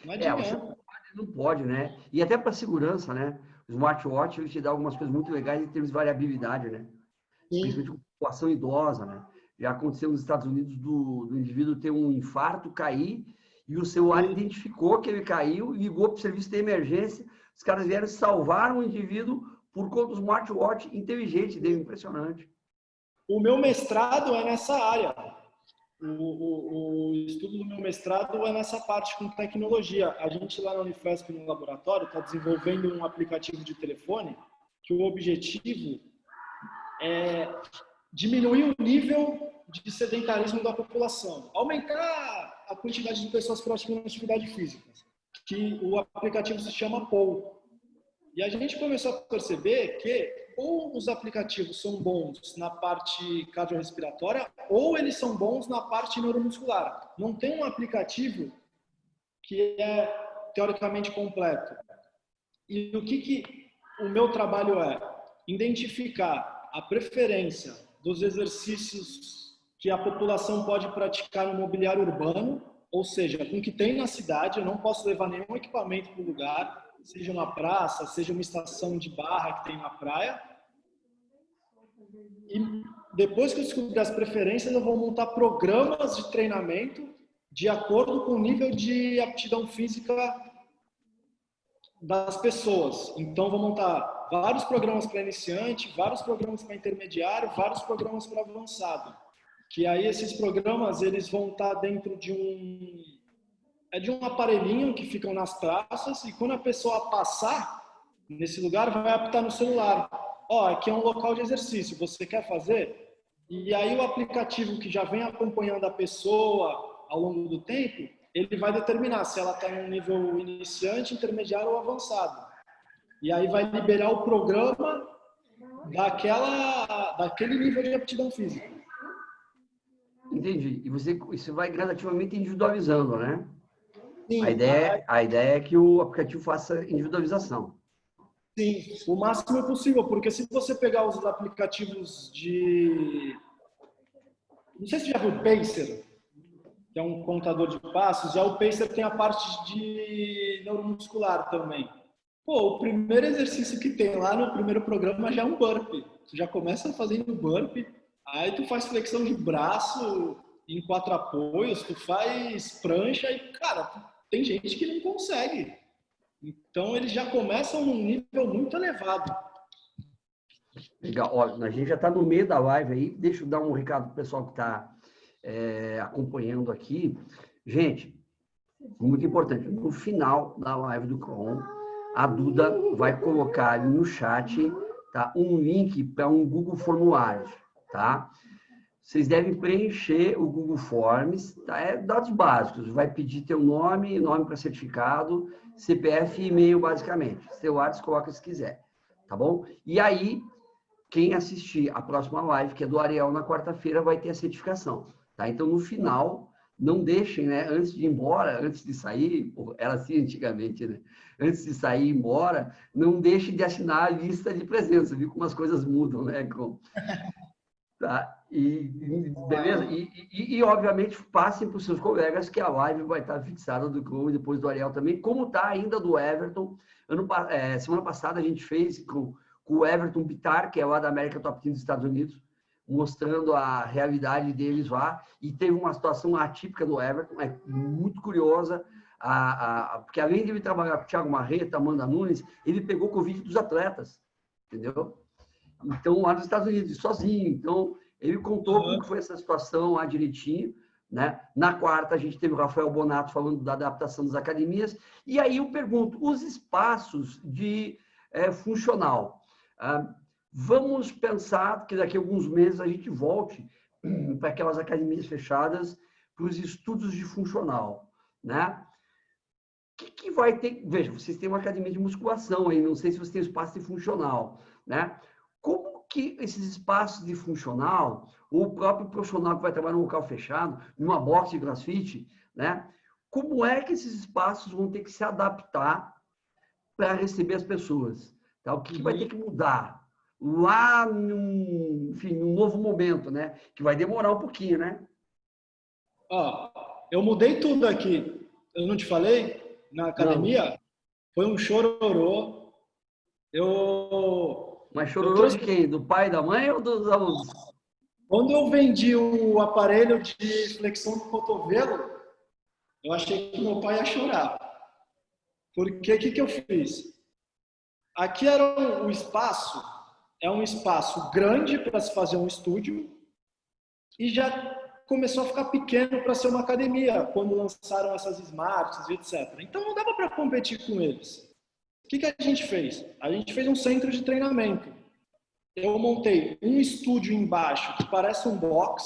S2: Não adianta.
S1: Não pode, né? E até para segurança, né? O smartwatch ele te dá algumas coisas muito legais em termos de variabilidade, né?
S2: Sim.
S1: Principalmente com população idosa, né? Já aconteceu nos Estados Unidos do indivíduo ter um infarto, cair, e o celular identificou que ele caiu, ligou para o serviço de emergência, os caras vieram e salvaram o indivíduo por conta do smartwatch inteligente dele, impressionante.
S2: O meu mestrado é nessa área. O estudo do meu mestrado é nessa parte com tecnologia. A gente lá na Unifesp, no laboratório, está desenvolvendo um aplicativo de telefone que o objetivo é diminuir o nível de sedentarismo da população, aumentar a quantidade de pessoas praticando atividade física, que o aplicativo se chama POU. E a gente começou a perceber que ou os aplicativos são bons na parte cardiorrespiratória ou eles são bons na parte neuromuscular. Não tem um aplicativo que é teoricamente completo. E o que o meu trabalho é? Identificar a preferência dos exercícios que a população pode praticar no mobiliário urbano, ou seja, com o que tem na cidade. Eu não posso levar nenhum equipamento para o lugar, seja uma praça, seja uma estação de barra que tem na praia. E depois que eu descobrir as preferências, eu vou montar programas de treinamento de acordo com o nível de aptidão física das pessoas. Então, vou montar vários programas para iniciante, vários programas para intermediário, vários programas para avançado. Que aí esses programas eles vão estar dentro de um aparelhinho que ficam nas praças, e quando a pessoa passar nesse lugar, vai apitar no celular. Ó, aqui é um local de exercício, você quer fazer? E aí o aplicativo que já vem acompanhando a pessoa ao longo do tempo, ele vai determinar se ela está em um nível iniciante, intermediário ou avançado. E aí vai liberar o programa daquele nível de aptidão física.
S1: Entendi. E você vai gradativamente individualizando, né?
S2: Sim,
S1: A ideia é que o aplicativo faça individualização.
S2: sim, o máximo possível, porque se você pegar os aplicativos de... Não sei se você já viu o Pacer, que é um contador de passos, já o Pacer tem a parte de neuromuscular também. Pô, o primeiro exercício que tem lá no primeiro programa já é um burpee. Tu já começa fazendo burpee, aí tu faz flexão de braço em 4 apoios, tu faz prancha e, cara, tem gente que não consegue. Então eles já começam num nível muito elevado.
S1: Legal. Olha, a gente já está no meio da live aí. Deixa eu dar um recado para o pessoal que está acompanhando aqui. Gente, muito importante, no final da live do Cron, a Duda vai colocar ali no chat, tá, um link para um Google Formulários, tá? Vocês devem preencher o Google Forms, tá? É dados básicos, vai pedir teu nome, nome para certificado, CPF e e-mail, basicamente. Celular, você coloca se quiser, tá bom? E aí, quem assistir a próxima live, que é do Ariel na quarta-feira, vai ter a certificação, tá? Então, no final, não deixem, né, antes de ir embora, antes de sair, era assim antigamente, né? Antes de sair embora, não deixe de assinar a lista de presença, viu como as coisas mudam, né? Tá? Beleza? Obviamente, passem para os seus colegas que a live vai estar fixada do Chrome, depois do Ariel também, como está ainda do Everton. Semana passada a gente fez com o Everton Bitar, que é lá da América Top Team dos Estados Unidos, mostrando a realidade deles lá, e teve uma situação atípica do Everton, é muito curiosa, porque além de ele trabalhar com o Thiago Marreta, Amanda Nunes, ele pegou Covid dos atletas, entendeu? Então, lá nos Estados Unidos, sozinho. Então, ele contou como foi essa situação lá direitinho, né? Na quarta, a gente teve o Rafael Bonato falando da adaptação das academias. E aí eu pergunto, os espaços de funcional. Vamos pensar que daqui a alguns meses a gente volte para aquelas academias fechadas, para os estudos de funcional, né? O que vai ter... Veja, vocês têm uma academia de musculação aí, não sei se vocês têm espaço de funcional, né? Como que esses espaços de funcional, ou o próprio profissional que vai trabalhar num local fechado, numa box de CrossFit, né? Como é que esses espaços vão ter que se adaptar para receber as pessoas? Tá? O que vai ter que mudar? Lá, enfim, num novo momento, né? Que vai demorar um pouquinho, né?
S2: Ó, eu mudei tudo aqui. Eu não te falei? Na academia?
S1: Não.
S2: Foi um chororô. Eu
S1: Mas chororô de quem? Do pai, da mãe ou dos alunos?
S2: Quando eu vendi o aparelho de flexão do cotovelo, eu achei que meu pai ia chorar. Porque o que eu fiz? Aqui era o espaço, é um espaço grande para se fazer um estúdio e já começou a ficar pequeno para ser uma academia, quando lançaram essas smarts, etc. Então não dava para competir com eles. O que a gente fez? A gente fez um centro de treinamento. Eu montei um estúdio embaixo que parece um box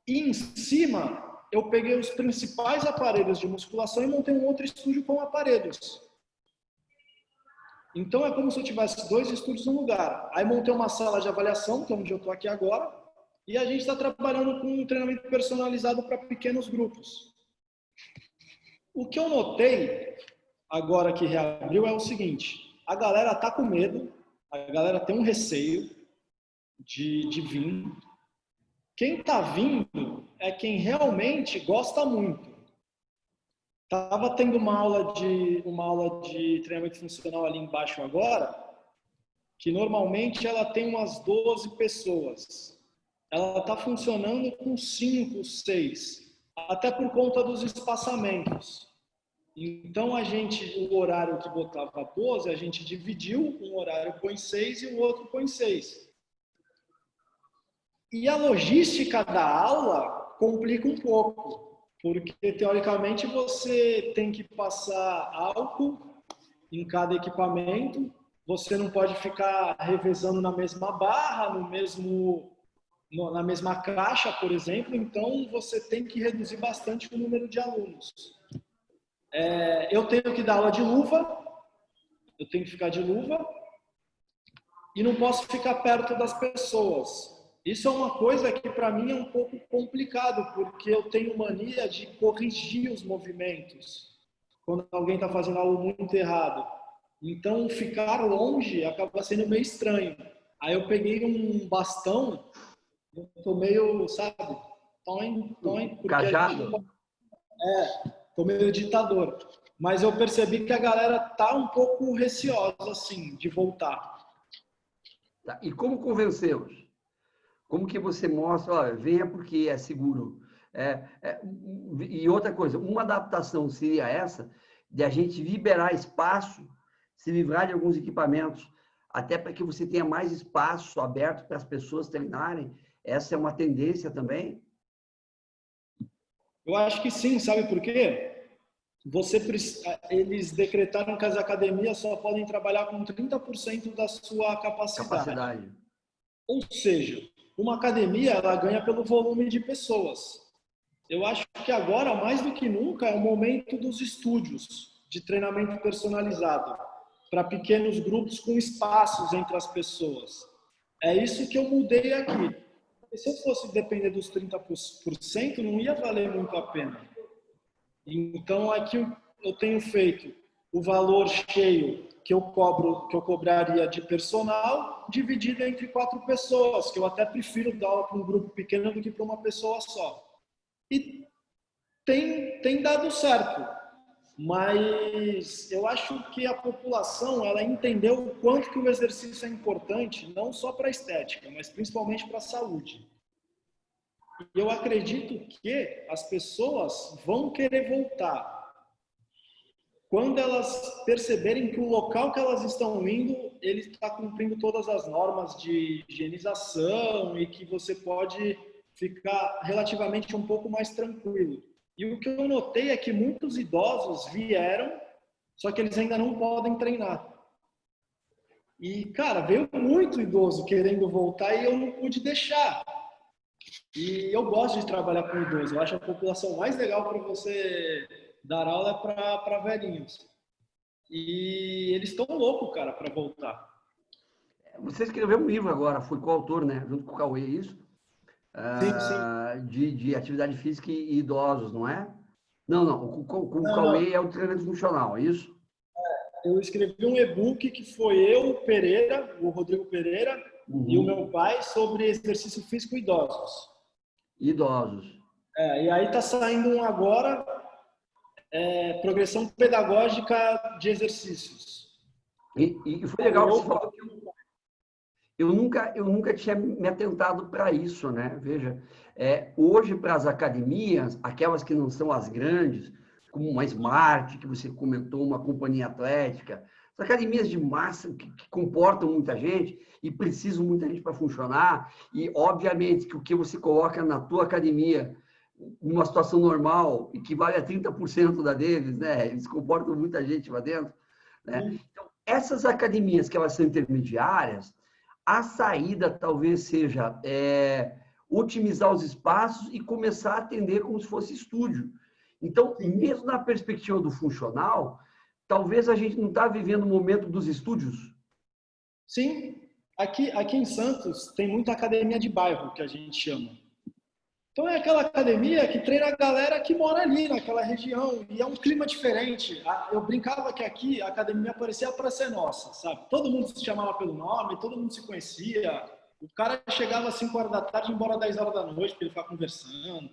S2: e em cima eu peguei os principais aparelhos de musculação e montei um outro estúdio com aparelhos. Então é como se eu tivesse 2 estúdios no lugar. Aí montei uma sala de avaliação, que é onde eu estou aqui agora, e a gente está trabalhando com um treinamento personalizado para pequenos grupos. O que eu notei agora que reabriu é o seguinte: a galera está com medo, a galera tem um receio de vir. Quem está vindo é quem realmente gosta muito. Estava tendo uma aula de treinamento funcional ali embaixo agora, que normalmente ela tem umas 12 pessoas. Ela está funcionando com 5, 6, até por conta dos espaçamentos. Então, o horário que botava 12, a gente dividiu, um horário põe 6 e o outro põe 6. E a logística da aula complica um pouco, porque, teoricamente, você tem que passar álcool em cada equipamento, você não pode ficar revezando na mesma barra, na mesma caixa, por exemplo, então você tem que reduzir bastante o número de alunos. Eu tenho que dar aula de luva, eu tenho que ficar de luva e não posso ficar perto das pessoas. Isso é uma coisa que para mim é um pouco complicado, porque eu tenho mania de corrigir os movimentos quando alguém está fazendo algo muito errado. Então, ficar longe acaba sendo meio estranho. Aí eu peguei um bastão, eu tô meio, sabe, toin, toin, porque a gente
S1: Cajado.
S2: tô meio ditador. Mas eu percebi que a galera tá um pouco receosa, assim, de voltar.
S1: Tá? E como convencê-los? Como que você mostra, olha, venha porque é seguro. E outra coisa, uma adaptação seria essa, de a gente liberar espaço, se livrar de alguns equipamentos, até para que você tenha mais espaço aberto para as pessoas treinarem. Essa é uma tendência também.
S2: Eu acho que sim, sabe por quê? Eles decretaram que as academias só podem trabalhar com 30% da sua capacidade.
S1: Capacidade.
S2: Ou seja, uma academia ela ganha pelo volume de pessoas. Eu acho que agora, mais do que nunca, é o momento dos estúdios de treinamento personalizado para pequenos grupos com espaços entre as pessoas. É isso que eu mudei aqui. E se eu fosse depender dos 30%, não ia valer muito a pena. Então, aqui eu tenho feito o valor cheio que eu cobraria de personal, dividido entre 4 pessoas, que eu até prefiro dar aula para um grupo pequeno do que para uma pessoa só. E tem dado certo, mas eu acho que a população ela entendeu o quanto que o exercício é importante, não só para a estética, mas principalmente para a saúde. E eu acredito que as pessoas vão querer voltar quando elas perceberem que o local que elas estão indo, ele está cumprindo todas as normas de higienização e que você pode ficar relativamente um pouco mais tranquilo. E o que eu notei é que muitos idosos vieram, só que eles ainda não podem treinar. E, cara, veio muito idoso querendo voltar e eu não pude deixar. E eu gosto de trabalhar com idosos. Eu acho a população mais legal para você dar aula é para velhinhos. E eles estão loucos, cara, para voltar.
S1: Você escreveu um livro agora, foi coautor, né? Junto com o Cauê, isso?
S2: Sim, sim.
S1: De atividade física e idosos, não é? Não, não. Com o
S2: Não, não.
S1: Cauê é o treinamento funcional, é isso?
S2: Eu escrevi um e-book que foi eu, o Pereira, o Rodrigo Pereira, e o meu
S1: Uhum.
S2: pai sobre exercício físico e idosos.
S1: Idosos.
S2: E aí tá saindo um agora, progressão pedagógica de exercícios.
S1: E foi legal que você falou que eu nunca tinha me atentado para isso, né? Veja, hoje para as academias, aquelas que não são as grandes, como uma Smart, que você comentou, uma companhia atlética, as academias de massa que comportam muita gente e precisam muita gente para funcionar, e obviamente que o que você coloca na tua academia, numa situação normal, equivale a 30% da deles, né? Eles comportam muita gente lá dentro, né? Então, essas academias que elas são intermediárias, a saída talvez seja otimizar os espaços e começar a atender como se fosse estúdio. Então, mesmo na perspectiva do funcional, talvez a gente não está vivendo o momento dos estúdios.
S2: Sim, aqui em Santos tem muita academia de bairro, que a gente chama. Então é aquela academia que treina a galera que mora ali naquela região e é um clima diferente. Eu brincava que aqui a academia parecia a Praça é Nossa, sabe? Todo mundo se chamava pelo nome, todo mundo se conhecia. O cara chegava às 5 horas da tarde e ia embora às 10 horas da noite para ele ficar conversando.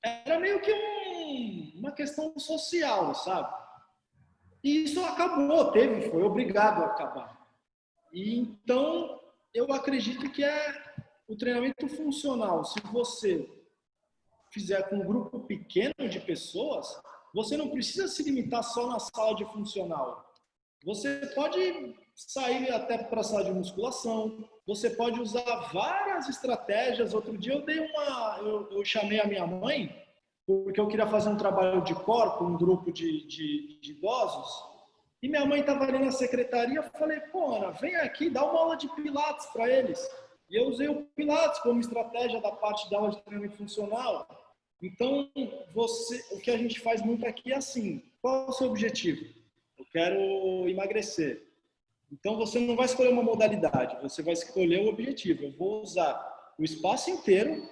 S2: Era meio que uma questão social, sabe? E isso acabou, foi obrigado a acabar. E então eu acredito que é o treinamento funcional. Se você fizer com um grupo pequeno de pessoas, você não precisa se limitar só na sala de funcional. Você pode sair até para a sala de musculação, você pode usar várias estratégias. Outro dia eu chamei a minha mãe, porque eu queria fazer um trabalho de core com um grupo de idosos, e minha mãe estava ali na secretaria, eu falei, pô, Ana, vem aqui, dá uma aula de pilates para eles. E eu usei o pilates como estratégia da parte da aula de treinamento funcional. Então, o que a gente faz muito aqui é assim, qual é o seu objetivo? Eu quero emagrecer. Então, você não vai escolher uma modalidade, você vai escolher o objetivo. Eu vou usar o espaço inteiro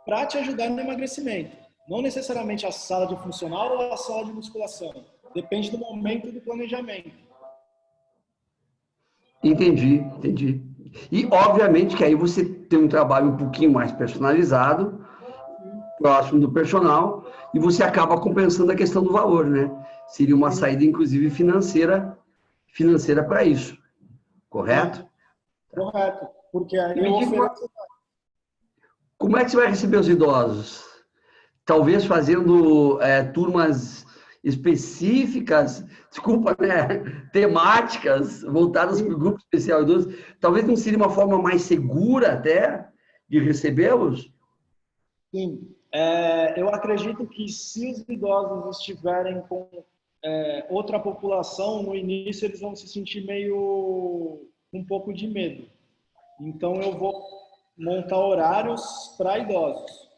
S2: para te ajudar no emagrecimento. Não necessariamente a sala de funcional ou a sala de musculação. Depende do momento do planejamento.
S1: Entendi. E, obviamente, que aí você tem um trabalho um pouquinho mais personalizado, próximo do personal, e você acaba compensando a questão do valor, né? Seria uma saída, inclusive, financeira para isso, correto?
S2: Correto, porque aí
S1: E me
S2: eu
S1: diga
S2: ofereço...
S1: como é que você vai receber os idosos? Talvez fazendo turmas específicas, desculpa, né? Temáticas, voltadas para o grupo especial idoso. Talvez não seria uma forma mais segura até de recebê-los?
S2: Sim, eu acredito que se os idosos estiverem com outra população, no início eles vão se sentir meio um pouco de medo. Então eu vou montar horários para idosos.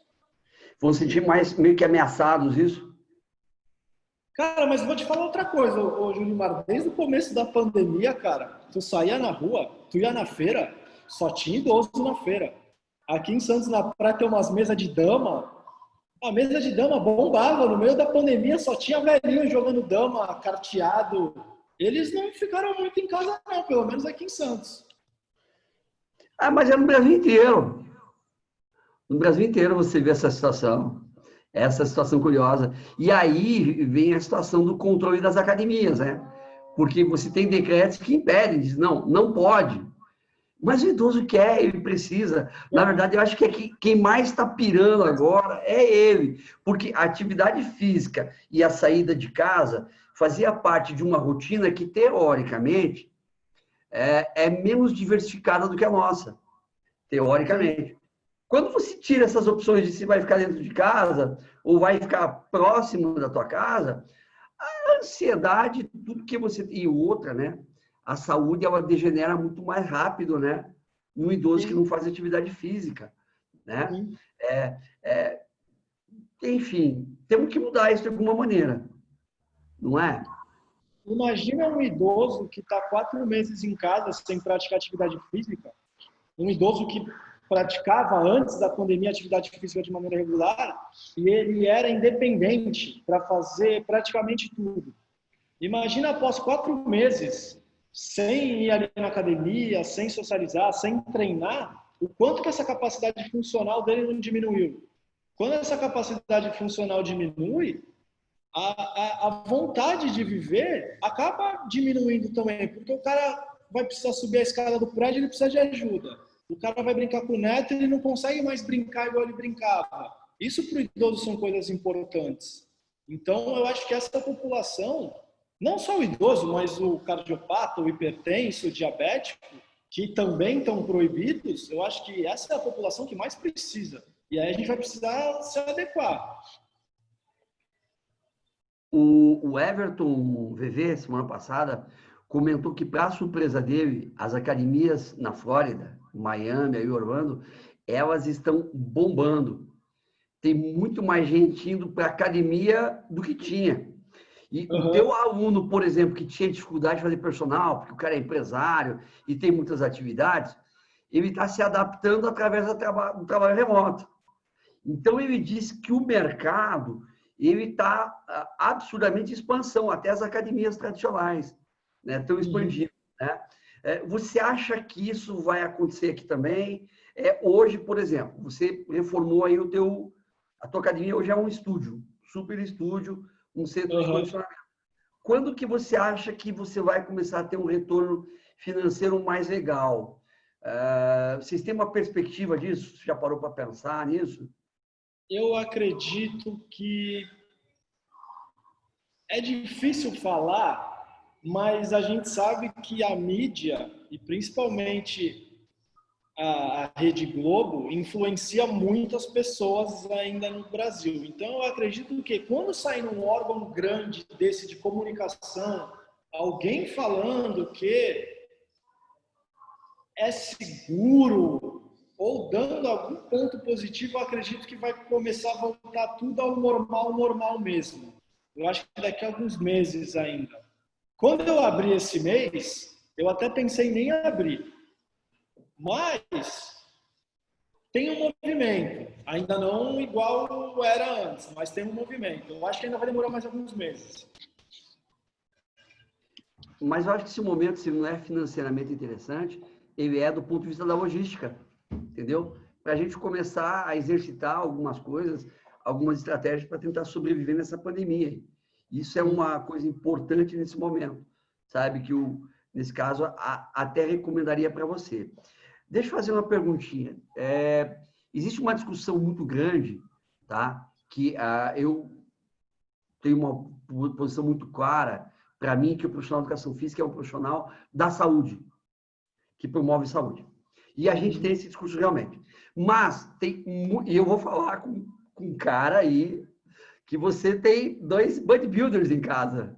S1: Vão se sentir mais meio que ameaçados, isso?
S2: Cara, mas vou te falar outra coisa, ô Junimar. Desde o começo da pandemia, cara, tu saía na rua, tu ia na feira, só tinha idoso na feira. Aqui em Santos, na praia, tem umas mesas de dama. A mesa de dama bombava. No meio da pandemia, só tinha velhinho jogando dama, carteado. Eles não ficaram muito em casa, não, pelo menos aqui em Santos.
S1: Ah, mas é no Brasil inteiro. No Brasil inteiro você vê essa situação curiosa. E aí vem a situação do controle das academias, né? Porque você tem decretos que impedem, diz, não pode. Mas o idoso quer, ele precisa. Na verdade, eu acho que quem mais está pirando agora é ele, porque a atividade física e a saída de casa fazia parte de uma rotina que, teoricamente, é menos diversificada do que a nossa, teoricamente. Quando você tira essas opções de se vai ficar dentro de casa ou vai ficar próximo da tua casa, a ansiedade, tudo que você... E outra, né? A saúde, ela degenera muito mais rápido, né? No idoso que não faz atividade física, né? Enfim, temos que mudar isso de alguma maneira, não é?
S2: Imagina um idoso que está 4 meses em casa sem praticar atividade física. Um idoso que praticava antes da pandemia atividade física de maneira regular e ele era independente para fazer praticamente tudo. Imagina após 4 meses sem ir ali na academia, sem socializar, sem treinar, o quanto que essa capacidade funcional dele não diminuiu. Quando essa capacidade funcional diminui, a vontade de viver acaba diminuindo também, porque o cara vai precisar subir a escada do prédio, ele precisa de ajuda. O cara vai brincar com o neto, ele não consegue mais brincar igual ele brincava. Isso para o idoso são coisas importantes. Então, eu acho que essa população, não só o idoso, mas o cardiopata, o hipertenso, o diabético, que também estão proibidos, eu acho que essa é a população que mais precisa. E aí a gente vai precisar se adequar.
S1: O Everton VV, semana passada, comentou que, para surpresa dele, as academias na Flórida, Miami e Orlando, elas estão bombando. Tem muito mais gente indo para a academia do que tinha. E o teu aluno, por exemplo, que tinha dificuldade de fazer personal, porque o cara é empresário e tem muitas atividades, ele está se adaptando através do trabalho remoto. Então, ele disse que o mercado ele está absurdamente em expansão, até as academias tradicionais, né, estão expandindo. Né? Você acha que isso vai acontecer aqui também? Hoje, por exemplo, você reformou aí a tua academia hoje é um estúdio, super estúdio, um centro de condicionamento. Quando que você acha que você vai começar a ter um retorno financeiro mais legal? Vocês têm uma perspectiva disso? Você já parou para pensar nisso?
S2: Eu acredito que é difícil falar, mas a gente sabe que a mídia, e principalmente a Rede Globo, influencia muitas pessoas ainda no Brasil. Então, eu acredito que quando sai num órgão grande desse de comunicação, alguém falando que é seguro ou dando algum ponto positivo, eu acredito que vai começar a voltar tudo ao normal mesmo. Eu acho que daqui a alguns meses ainda. Quando eu abri esse mês, eu até pensei em nem abrir. Mas Tem um movimento, ainda não igual era antes, mas tem um movimento. Eu acho que ainda vai demorar mais alguns meses.
S1: Mas eu acho que esse momento, se não é financeiramente interessante, ele é do ponto de vista da logística, entendeu? Para a gente começar a exercitar algumas coisas, algumas estratégias para tentar sobreviver nessa pandemia. Isso é uma coisa importante nesse momento, sabe? Que, nesse caso, até recomendaria para você. Deixa eu fazer uma perguntinha. Existe uma discussão muito grande, tá? Que eu tenho uma posição muito clara para mim, que o profissional de educação física é um profissional da saúde, que promove saúde. E a gente tem esse discurso realmente. Mas, e eu vou falar com um cara aí, que você tem 2 bodybuilders em casa.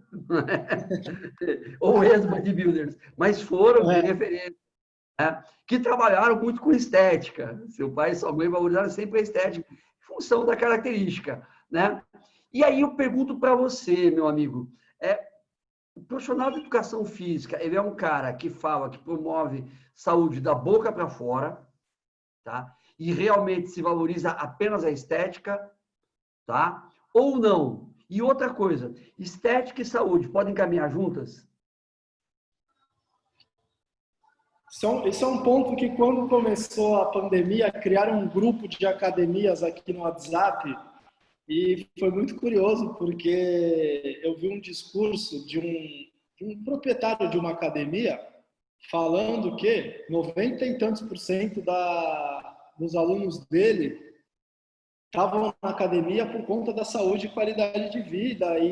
S1: Ou ex-bodybuilders, mas foram de referência. Né? Que trabalharam muito com estética. Seu pai e sua mãe valorizaram sempre a estética, em função da característica. Né? E aí eu pergunto para você, meu amigo, o profissional de educação física, ele é um cara que fala, que promove saúde da boca para fora, tá? E realmente se valoriza apenas a estética, tá? Ou não? E outra coisa, estética e saúde podem caminhar juntas?
S2: Esse é um ponto que, quando começou a pandemia, criaram um grupo de academias aqui no WhatsApp. E foi muito curioso, porque eu vi um discurso de um proprietário de uma academia falando que 90 e tantos por cento dos alunos dele estavam na academia por conta da saúde e qualidade de vida. E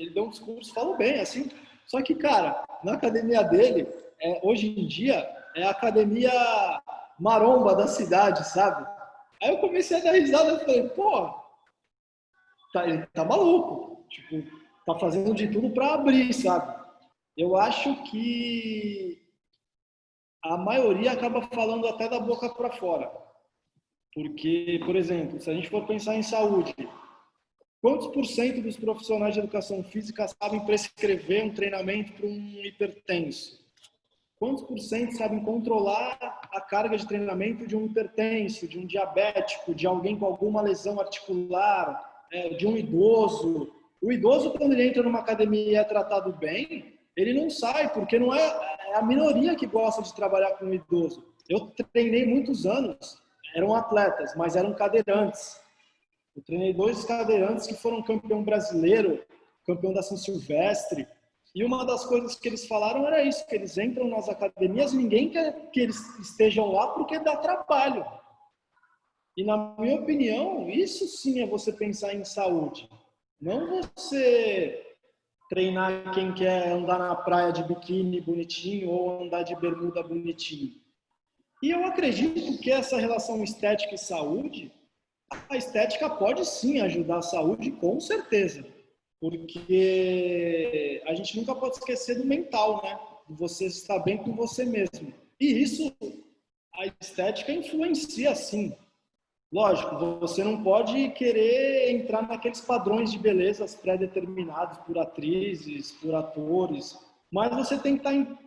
S2: ele deu um discurso, falou bem, assim. Só que, cara, na academia dele, hoje em dia, é a academia maromba da cidade, sabe? Aí eu comecei a dar risada e falei, pô, ele tá maluco, tipo, tá fazendo de tudo para abrir, sabe? Eu acho que a maioria acaba falando até da boca para fora. Porque, por exemplo, se a gente for pensar em saúde, quantos por cento dos profissionais de educação física sabem prescrever um treinamento para um hipertenso? Quantos por cento sabem controlar a carga de treinamento de um hipertenso, de um diabético, de alguém com alguma lesão articular, de um idoso? O idoso, quando ele entra numa academia e é tratado bem, ele não sai, porque não é a minoria que gosta de trabalhar com o idoso. Eu treinei muitos anos, eram atletas, mas eram cadeirantes. Eu treinei 2 cadeirantes que foram campeão brasileiro, campeão da São Silvestre. E uma das coisas que eles falaram era isso, que eles entram nas academias e ninguém quer que eles estejam lá porque dá trabalho. E, na minha opinião, isso sim é você pensar em saúde. Não você treinar quem quer andar na praia de biquíni bonitinho ou andar de bermuda bonitinho. E eu acredito que essa relação estética e saúde, a estética pode sim ajudar a saúde, com certeza. Porque a gente nunca pode esquecer do mental, né? De você estar bem com você mesmo. E isso, a estética influencia sim. Lógico, você não pode querer entrar naqueles padrões de belezas pré-determinados por atrizes, por atores, mas você tem que estar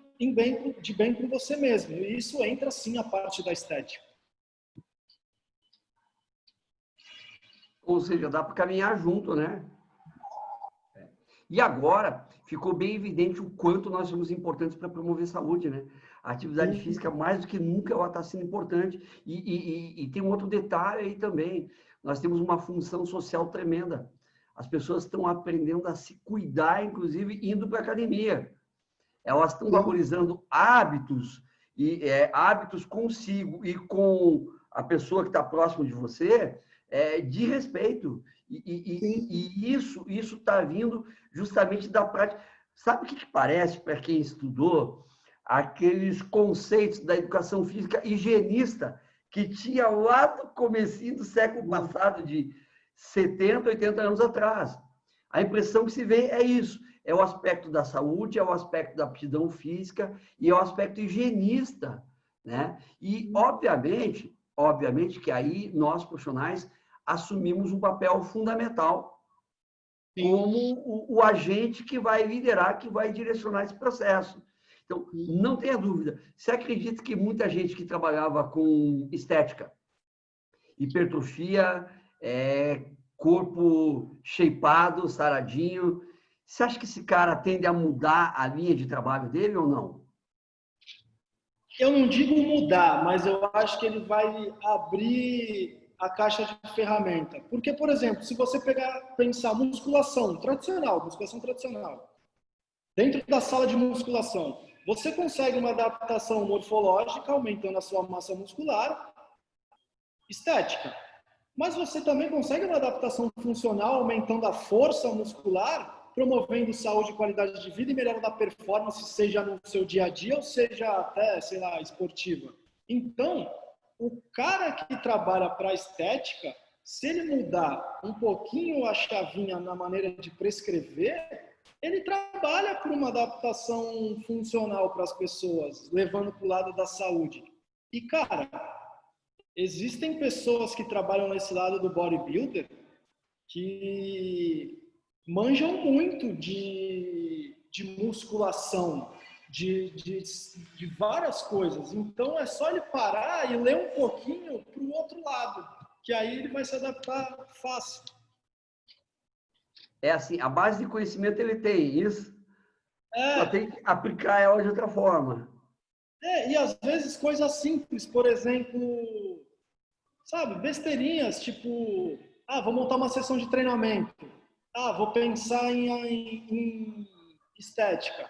S2: de bem com você mesmo. E isso entra sim a parte da estética.
S1: Ou seja, dá para caminhar junto, né? E agora ficou bem evidente o quanto nós somos importantes para promover saúde, né? A atividade física, mais do que nunca, ela está sendo importante. E tem um outro detalhe aí também. Nós temos uma função social tremenda. As pessoas estão aprendendo a se cuidar, inclusive indo para a academia. Elas estão valorizando hábitos, hábitos consigo e com a pessoa que está próximo de você, de respeito. E isso está vindo justamente da prática. Sabe o que parece, para quem estudou, aqueles conceitos da educação física higienista que tinha lá do comecinho do século passado, de 70, 80 anos atrás. A impressão que se vê é isso. É o aspecto da saúde, é o aspecto da aptidão física e é o aspecto higienista, né? E, obviamente que aí nós, profissionais, assumimos um papel fundamental como o agente que vai liderar, que vai direcionar esse processo. Então, não tenha dúvida. Você acredita que muita gente que trabalhava com estética hipertrofia, corpo shapeado, saradinho. Você acha que esse cara tende a mudar a linha de trabalho dele ou não?
S2: Eu não digo mudar, mas eu acho que ele vai abrir a caixa de ferramenta. Porque, por exemplo, se você pensar musculação tradicional, dentro da sala de musculação, você consegue uma adaptação morfológica, aumentando a sua massa muscular, estética. Mas você também consegue uma adaptação funcional, aumentando a força muscular, promovendo saúde e qualidade de vida e melhorando a performance, seja no seu dia a dia ou seja até, sei lá, esportiva. Então, o cara que trabalha para estética, se ele mudar um pouquinho a chavinha na maneira de prescrever, ele trabalha por uma adaptação funcional para as pessoas, levando para o lado da saúde. E, cara, existem pessoas que trabalham nesse lado do bodybuilder que manjam muito de musculação, de várias coisas. Então, é só ele parar e ler um pouquinho para o outro lado, que aí ele vai se adaptar fácil.
S1: É assim, a base de conhecimento ele tem, isso. Só tem que aplicar ela de outra forma.
S2: E às vezes coisas simples, por exemplo, sabe, besteirinhas, tipo, vou montar uma sessão de treinamento. Vou pensar em estética.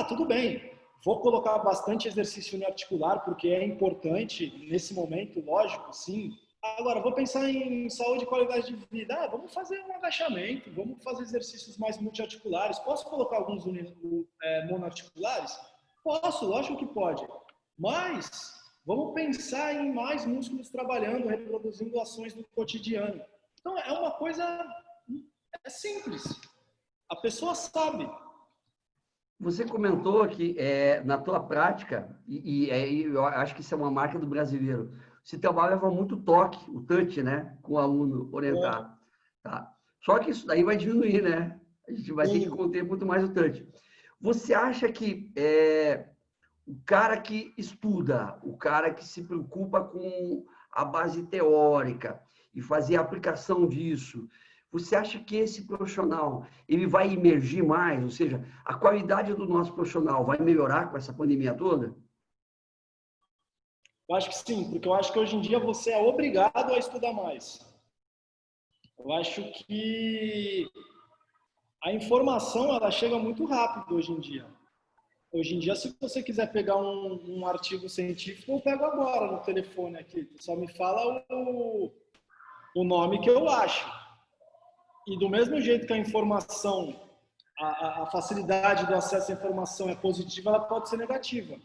S2: Tudo bem. Vou colocar bastante exercício uniarticular, porque é importante nesse momento, lógico, sim. Agora, vou pensar em saúde e qualidade de vida. Vamos fazer um agachamento, vamos fazer exercícios mais multiarticulares. Posso colocar alguns monoarticulares? Posso, lógico que pode. Mas vamos pensar em mais músculos trabalhando, reproduzindo ações do cotidiano. Então, é uma coisa simples. A pessoa sabe.
S1: Você comentou que na tua prática, e eu acho que isso é uma marca do brasileiro, você trabalhava muito toque, o touch, né? Com o aluno orientado. Tá? Só que isso daí vai diminuir, né? A gente vai ter que conter muito mais o touch. Você acha que o cara que estuda, o cara que se preocupa com a base teórica e fazer a aplicação disso, você acha que esse profissional ele vai emergir mais? Ou seja, a qualidade do nosso profissional vai melhorar com essa pandemia toda?
S2: Eu acho que sim, porque eu acho que hoje em dia você é obrigado a estudar mais. Eu acho que a informação ela chega muito rápido hoje em dia. Hoje em dia, se você quiser pegar um artigo científico, eu pego agora no telefone aqui. Só me fala o nome que eu acho. E do mesmo jeito que a informação, a facilidade do acesso à informação é positiva, ela pode ser negativa.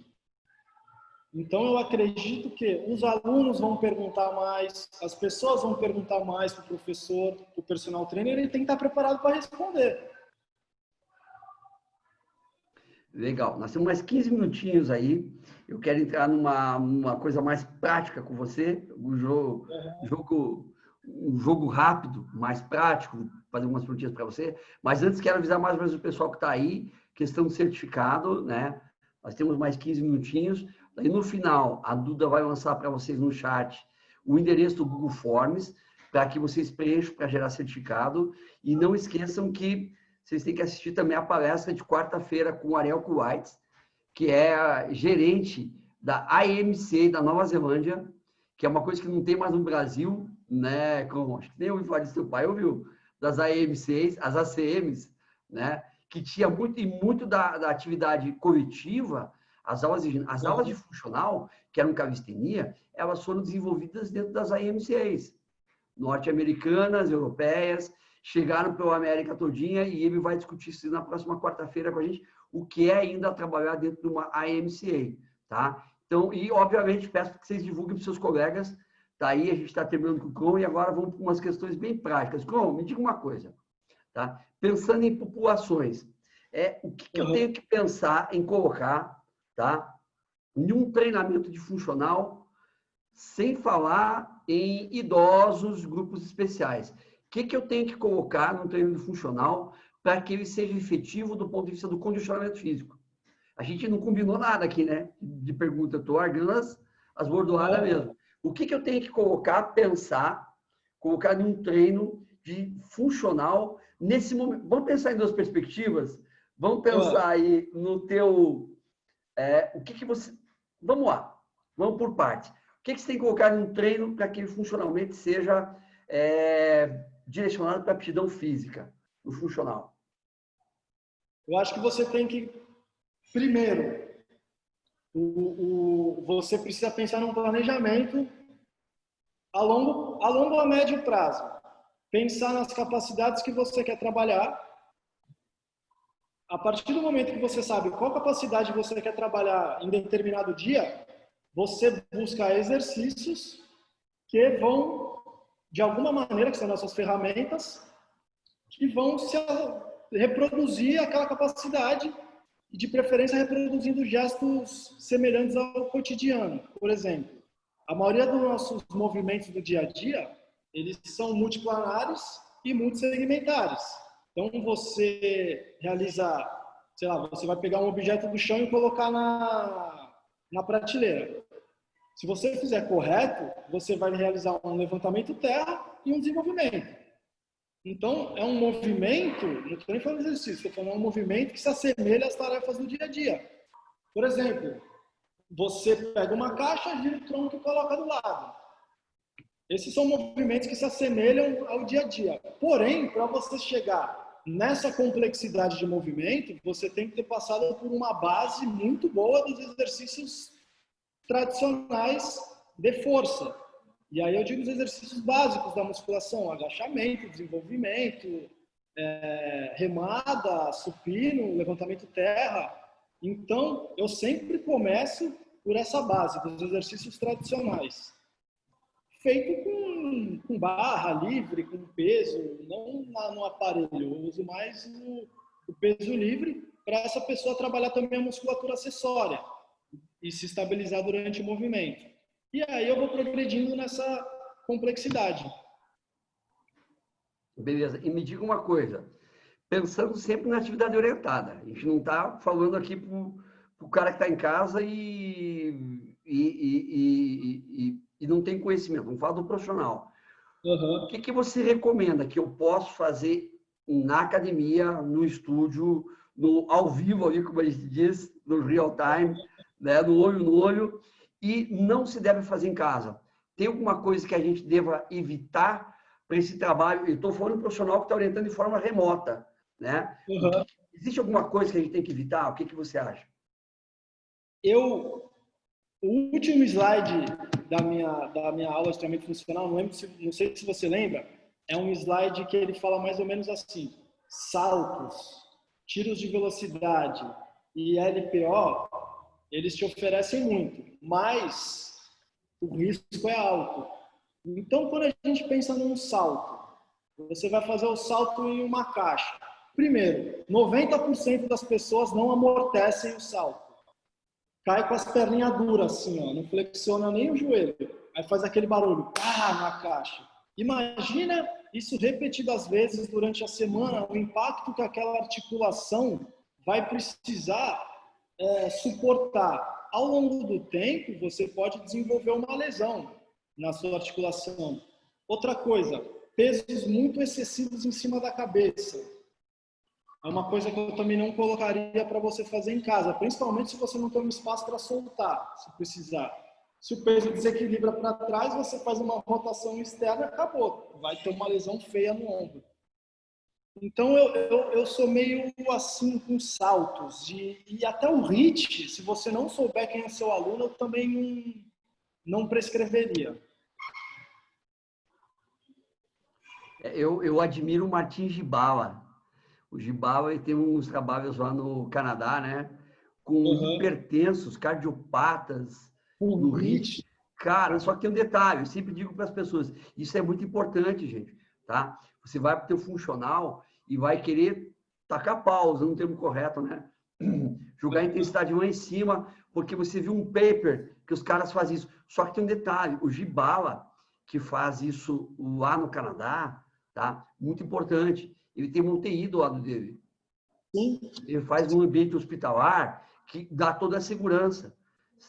S2: Então, eu acredito que os alunos vão perguntar mais, as pessoas vão perguntar mais para o professor, o personal trainer, ele tem que estar preparado para responder.
S1: Legal. Nós temos mais 15 minutinhos aí. Eu quero entrar numa coisa mais prática com você. Um jogo rápido, mais prático. Vou fazer umas perguntinhas para você. Mas antes, quero avisar mais ou menos o pessoal que está aí. Questão do certificado, né? Nós temos mais 15 minutinhos. Aí, no final, a Duda vai lançar para vocês no chat o endereço do Google Forms para que vocês preencham para gerar certificado. E não esqueçam que vocês têm que assistir também a palestra de quarta-feira com o Ariel Kuwaitz, que é gerente da AMCA da Nova Zelândia, que é uma coisa que não tem mais no Brasil, né? Acho que nem ouvi falar disso, seu pai ouviu, das AMCAs, as ACMs, né? Que tinha muito da atividade coletiva, as aulas de funcional, que eram calistenia, elas foram desenvolvidas dentro das AMCAs, norte-americanas, europeias, chegaram pela América todinha e ele vai discutir isso na próxima quarta-feira com a gente, o que é ainda trabalhar dentro de uma AMCA, tá? Então, e obviamente peço que vocês divulguem para os seus colegas, tá aí, a gente está terminando com o Cron e agora vamos para umas questões bem práticas. Cron, me diga uma coisa, tá? Pensando em populações, o que eu tenho que pensar em colocar, tá? Em um treinamento de funcional, sem falar em idosos, grupos especiais. O que eu tenho que colocar no treino funcional para que ele seja efetivo do ponto de vista do condicionamento físico? A gente não combinou nada aqui, né? De pergunta, eu estou largando as bordoadas mesmo. O que eu tenho que colocar, pensar, colocar em um treino de funcional nesse momento? Vamos pensar em duas perspectivas? Vamos pensar aí no teu... o que você... Vamos lá, vamos por parte. O que você tem que colocar em um treino para que ele funcionalmente seja direcionado para a aptidão física, no funcional?
S2: Eu acho que você tem que, primeiro, você precisa pensar num planejamento a longo a médio prazo. Pensar nas capacidades que você quer trabalhar. A partir do momento que você sabe qual capacidade você quer trabalhar em determinado dia, você busca exercícios que vão, de alguma maneira, que são nossas ferramentas, que vão se reproduzir aquela capacidade e, de preferência, reproduzindo gestos semelhantes ao cotidiano. Por exemplo, a maioria dos nossos movimentos do dia a dia, eles são multiplanares e multissegmentares. Então, você realiza, sei lá, você vai pegar um objeto do chão e colocar na prateleira. Se você fizer correto, você vai realizar um levantamento terra e um desenvolvimento. Então, é um movimento, não estou nem falando de exercício, estou falando um movimento que se assemelha às tarefas do dia a dia. Por exemplo, você pega uma caixa, gira o tronco e coloca do lado. Esses são movimentos que se assemelham ao dia a dia. Porém, para você chegar nessa complexidade de movimento, você tem que ter passado por uma base muito boa dos exercícios tradicionais de força. E aí eu digo os exercícios básicos da musculação: agachamento, desenvolvimento, remada, supino, levantamento terra. Então, eu sempre começo por essa base dos exercícios tradicionais, feito com barra livre, com peso, não no aparelho. Eu uso mais o peso livre para essa pessoa trabalhar também a musculatura acessória e se estabilizar durante o movimento. E aí eu vou progredindo nessa complexidade.
S1: Beleza. E me diga uma coisa, pensando sempre na atividade orientada. A gente não está falando aqui para o cara que está em casa e não tem conhecimento, não fala do profissional.
S2: Uhum.
S1: O que você recomenda que eu posso fazer na academia, no estúdio, ao vivo, ali, como a gente diz, no real time, né, no olho, e não se deve fazer em casa? Tem alguma coisa que a gente deva evitar para esse trabalho? Eu estou falando do profissional que está orientando de forma remota, né?
S2: Uhum.
S1: Existe alguma coisa que a gente tem que evitar? O que você acha?
S2: O último slide da minha aula de treinamento funcional, não sei se você lembra, é um slide que ele fala mais ou menos assim: saltos, tiros de velocidade e LPO, eles te oferecem muito, mas o risco é alto. Então, quando a gente pensa num salto, você vai fazer o salto em uma caixa. Primeiro, 90% das pessoas não amortecem o salto. Cai com as perninhas duras, assim, ó, não flexiona nem o joelho. Aí faz aquele barulho, na caixa. Imagina isso repetidas vezes durante a semana, o impacto que aquela articulação vai precisar suportar. Ao longo do tempo, você pode desenvolver uma lesão na sua articulação. Outra coisa, pesos muito excessivos em cima da cabeça. É uma coisa que eu também não colocaria para você fazer em casa, principalmente se você não tem um espaço para soltar, se precisar. Se o peso desequilibra para trás, você faz uma rotação externa e acabou. Vai ter uma lesão feia no ombro. Então, eu sou meio assim com saltos. E até o HIIT, se você não souber quem é seu aluno, eu também não prescreveria.
S1: Eu admiro o Martin Gibala. O Gibala, ele tem uns trabalhos lá no Canadá, né? Com hipertensos, cardiopatas, no HIIT. Cara, só que tem um detalhe, eu sempre digo para as pessoas, isso é muito importante, gente, tá? Você vai para o teu funcional e vai querer tacar pausa, no termo correto, né? Jogar a intensidade lá em cima, porque você viu um paper que os caras fazem isso. Só que tem um detalhe, o Gibala, que faz isso lá no Canadá, tá? Muito importante. Ele tem uma UTI do lado dele.
S2: Sim.
S1: Ele faz um ambiente hospitalar que dá toda a segurança,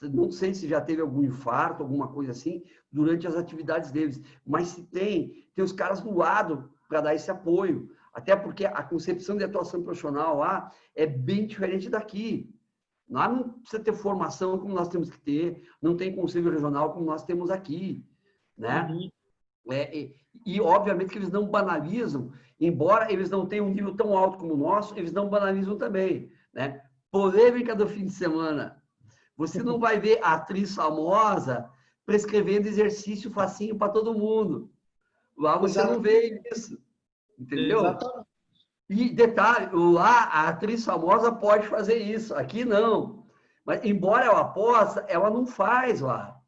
S1: Não sei se já teve algum infarto, alguma coisa assim, durante as atividades deles. Mas se tem os caras do lado para dar esse apoio. Até porque a concepção de atuação profissional lá é bem diferente daqui. Lá não precisa ter formação como nós temos que ter, não tem conselho regional como nós temos aqui, né?
S2: Uhum.
S1: Obviamente que eles não banalizam, embora eles não tenham um nível tão alto como o nosso, eles não banalizam também, né? Polêmica do fim de semana. Você não vai ver a atriz famosa prescrevendo exercício facinho para todo mundo. Lá você não vê isso, entendeu?
S2: Exatamente.
S1: E detalhe, lá a atriz famosa pode fazer isso, aqui não. Mas embora ela possa, ela não faz lá.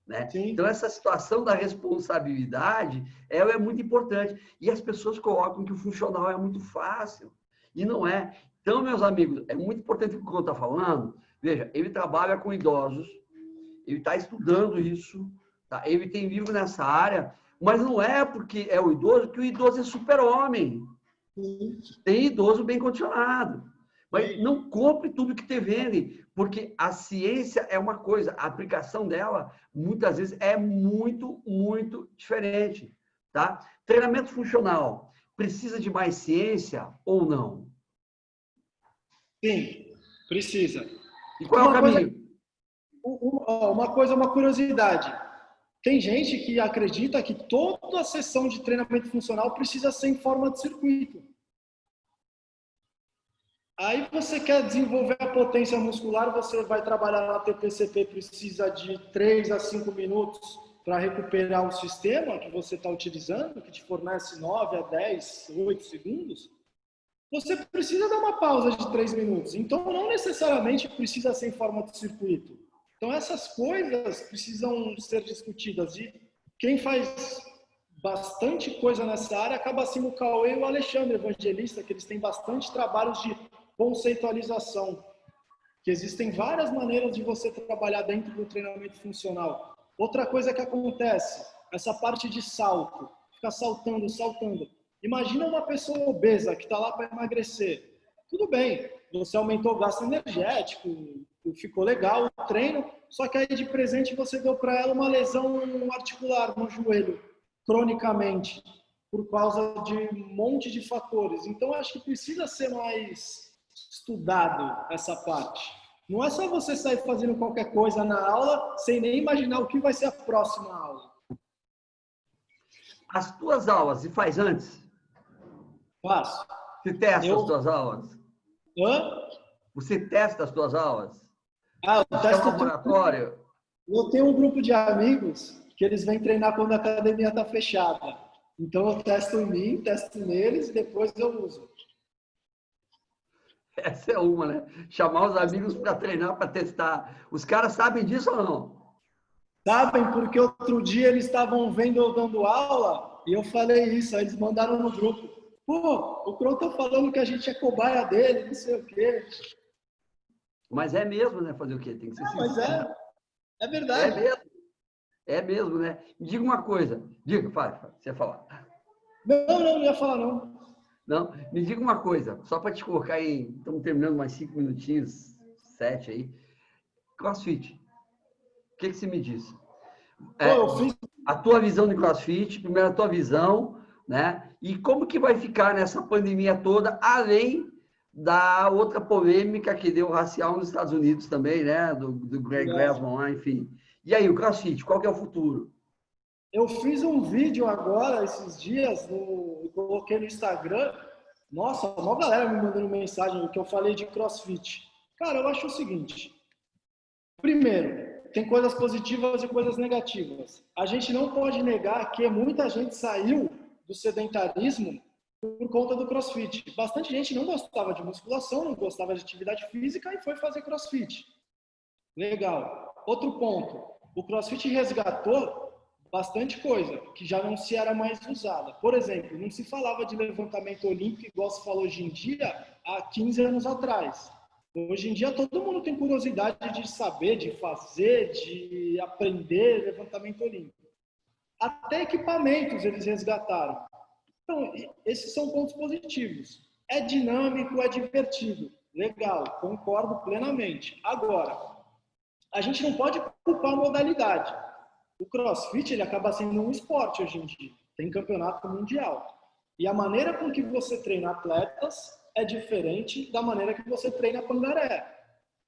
S1: Né? Então, essa situação da responsabilidade, ela é muito importante. E as pessoas colocam que o funcional é muito fácil. E não é. Então, meus amigos, é muito importante o que o está falando. Veja, ele trabalha com idosos, ele está estudando isso, tá? Ele tem livro nessa área, mas não é porque é o idoso que o idoso é super-homem. Tem idoso bem condicionado. Mas não compre tudo que te vende, porque a ciência é uma coisa, a aplicação dela, muitas vezes, é muito, muito diferente. Tá? Treinamento funcional, precisa de mais ciência ou não?
S2: Sim, precisa.
S1: E qual é o caminho?
S2: Uma curiosidade. Tem gente que acredita que toda a sessão de treinamento funcional precisa ser em forma de circuito. Aí você quer desenvolver a potência muscular, você vai trabalhar na TPCP, precisa de 3 a 5 minutos para recuperar o sistema que você está utilizando, que te fornece 9 a 10, 8 segundos. Você precisa dar uma pausa de 3 minutos. Então, não necessariamente precisa ser em forma de circuito. Então, essas coisas precisam ser discutidas. E quem faz bastante coisa nessa área acaba sendo o Cauê e o Alexandre Evangelista, que eles têm bastante trabalhos de conceitualização, que existem várias maneiras de você trabalhar dentro do treinamento funcional. Outra coisa que acontece, essa parte de salto, ficar saltando, saltando. Imagina uma pessoa obesa que está lá para emagrecer. Tudo bem, você aumentou o gasto energético, ficou legal o treino, só que aí de presente você deu para ela uma lesão articular no joelho, cronicamente, por causa de um monte de fatores. Então, acho que precisa ser mais estudado essa parte. Não é só você sair fazendo qualquer coisa na aula sem nem imaginar o que vai ser a próxima aula.
S1: As tuas aulas, e faz antes?
S2: Faço.
S1: Você testa as tuas aulas?
S2: Hã?
S1: Você testa as tuas aulas?
S2: Eu testo
S1: laboratório?
S2: Eu tenho um grupo de amigos que eles vêm treinar quando a academia está fechada. Então eu testo em mim, testo neles e depois eu uso.
S1: Essa é uma, né? Chamar os amigos para treinar, para testar. Os caras sabem disso ou não?
S2: Sabem, porque outro dia eles estavam vendo eu dando aula e eu falei isso, aí eles mandaram no grupo. Pô, o Crow tá falando que a gente é cobaia dele, não sei o quê.
S1: Mas é mesmo, né? Fazer o quê? Tem que ser sincero.
S2: Mas é verdade.
S1: É mesmo, né? Me diga uma coisa. Diga, fale, você ia falar.
S2: Não ia falar não.
S1: Não, me diga uma coisa, só para te colocar aí, estamos terminando mais 5 minutinhos, 7 aí. CrossFit. O que você me diz? A tua visão de CrossFit, primeiro a tua visão, né? E como que vai ficar nessa pandemia toda, além da outra polêmica que deu racial nos Estados Unidos também, né? Do Greg Glassman lá, enfim. E aí, o CrossFit, qual que é o futuro?
S2: Eu fiz um vídeo agora, esses dias, coloquei no Instagram. Nossa, uma galera me mandando mensagem que eu falei de CrossFit. Cara, eu acho o seguinte. Primeiro, tem coisas positivas e coisas negativas. A gente não pode negar que muita gente saiu do sedentarismo por conta do CrossFit. Bastante gente não gostava de musculação, não gostava de atividade física e foi fazer CrossFit. Legal. Outro ponto. O CrossFit resgatou bastante coisa que já não se era mais usada. Por exemplo, não se falava de levantamento olímpico igual se fala hoje em dia há 15 anos atrás. Hoje em dia todo mundo tem curiosidade de saber, de fazer, de aprender levantamento olímpico. Até equipamentos eles resgataram. Então, esses são pontos positivos. É dinâmico, é divertido. Legal, concordo plenamente. Agora, a gente não pode culpar a modalidade. O CrossFit ele acaba sendo um esporte hoje em dia. Tem campeonato mundial. E a maneira com que você treina atletas é diferente da maneira que você treina pangaré.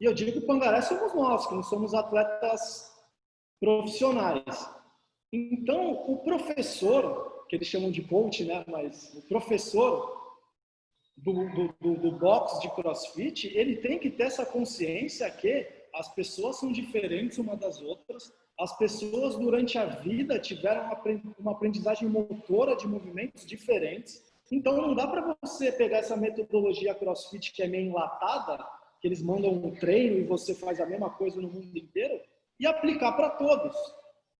S2: E eu digo que pangaré somos nós, que não somos atletas profissionais. Então, o professor, que eles chamam de coach, né? Mas o professor do box de CrossFit, ele tem que ter essa consciência que as pessoas são diferentes umas das outras, as pessoas durante a vida tiveram uma aprendizagem motora de movimentos diferentes, então não dá para você pegar essa metodologia CrossFit que é meio enlatada, que eles mandam um treino e você faz a mesma coisa no mundo inteiro, e aplicar para todos.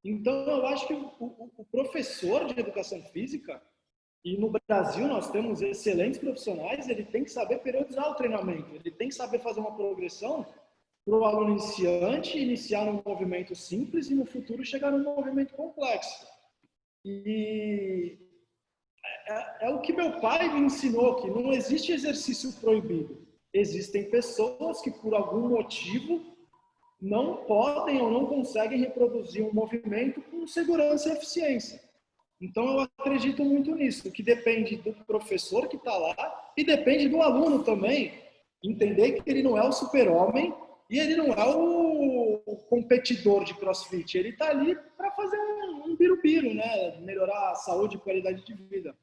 S2: Então eu acho que o professor de educação física, e no Brasil nós temos excelentes profissionais, ele tem que saber periodizar o treinamento, ele tem que saber fazer uma progressão para o aluno iniciante iniciar num movimento simples e no futuro chegar num movimento complexo. E é o que meu pai me ensinou, que não existe exercício proibido. Existem pessoas que por algum motivo não podem ou não conseguem reproduzir um movimento com segurança e eficiência. Então, eu acredito muito nisso, que depende do professor que está lá e depende do aluno também. Entender que ele não é o super-homem e ele não é o competidor de CrossFit. Ele está ali para fazer um birubiru, né? Melhorar a saúde e qualidade de vida.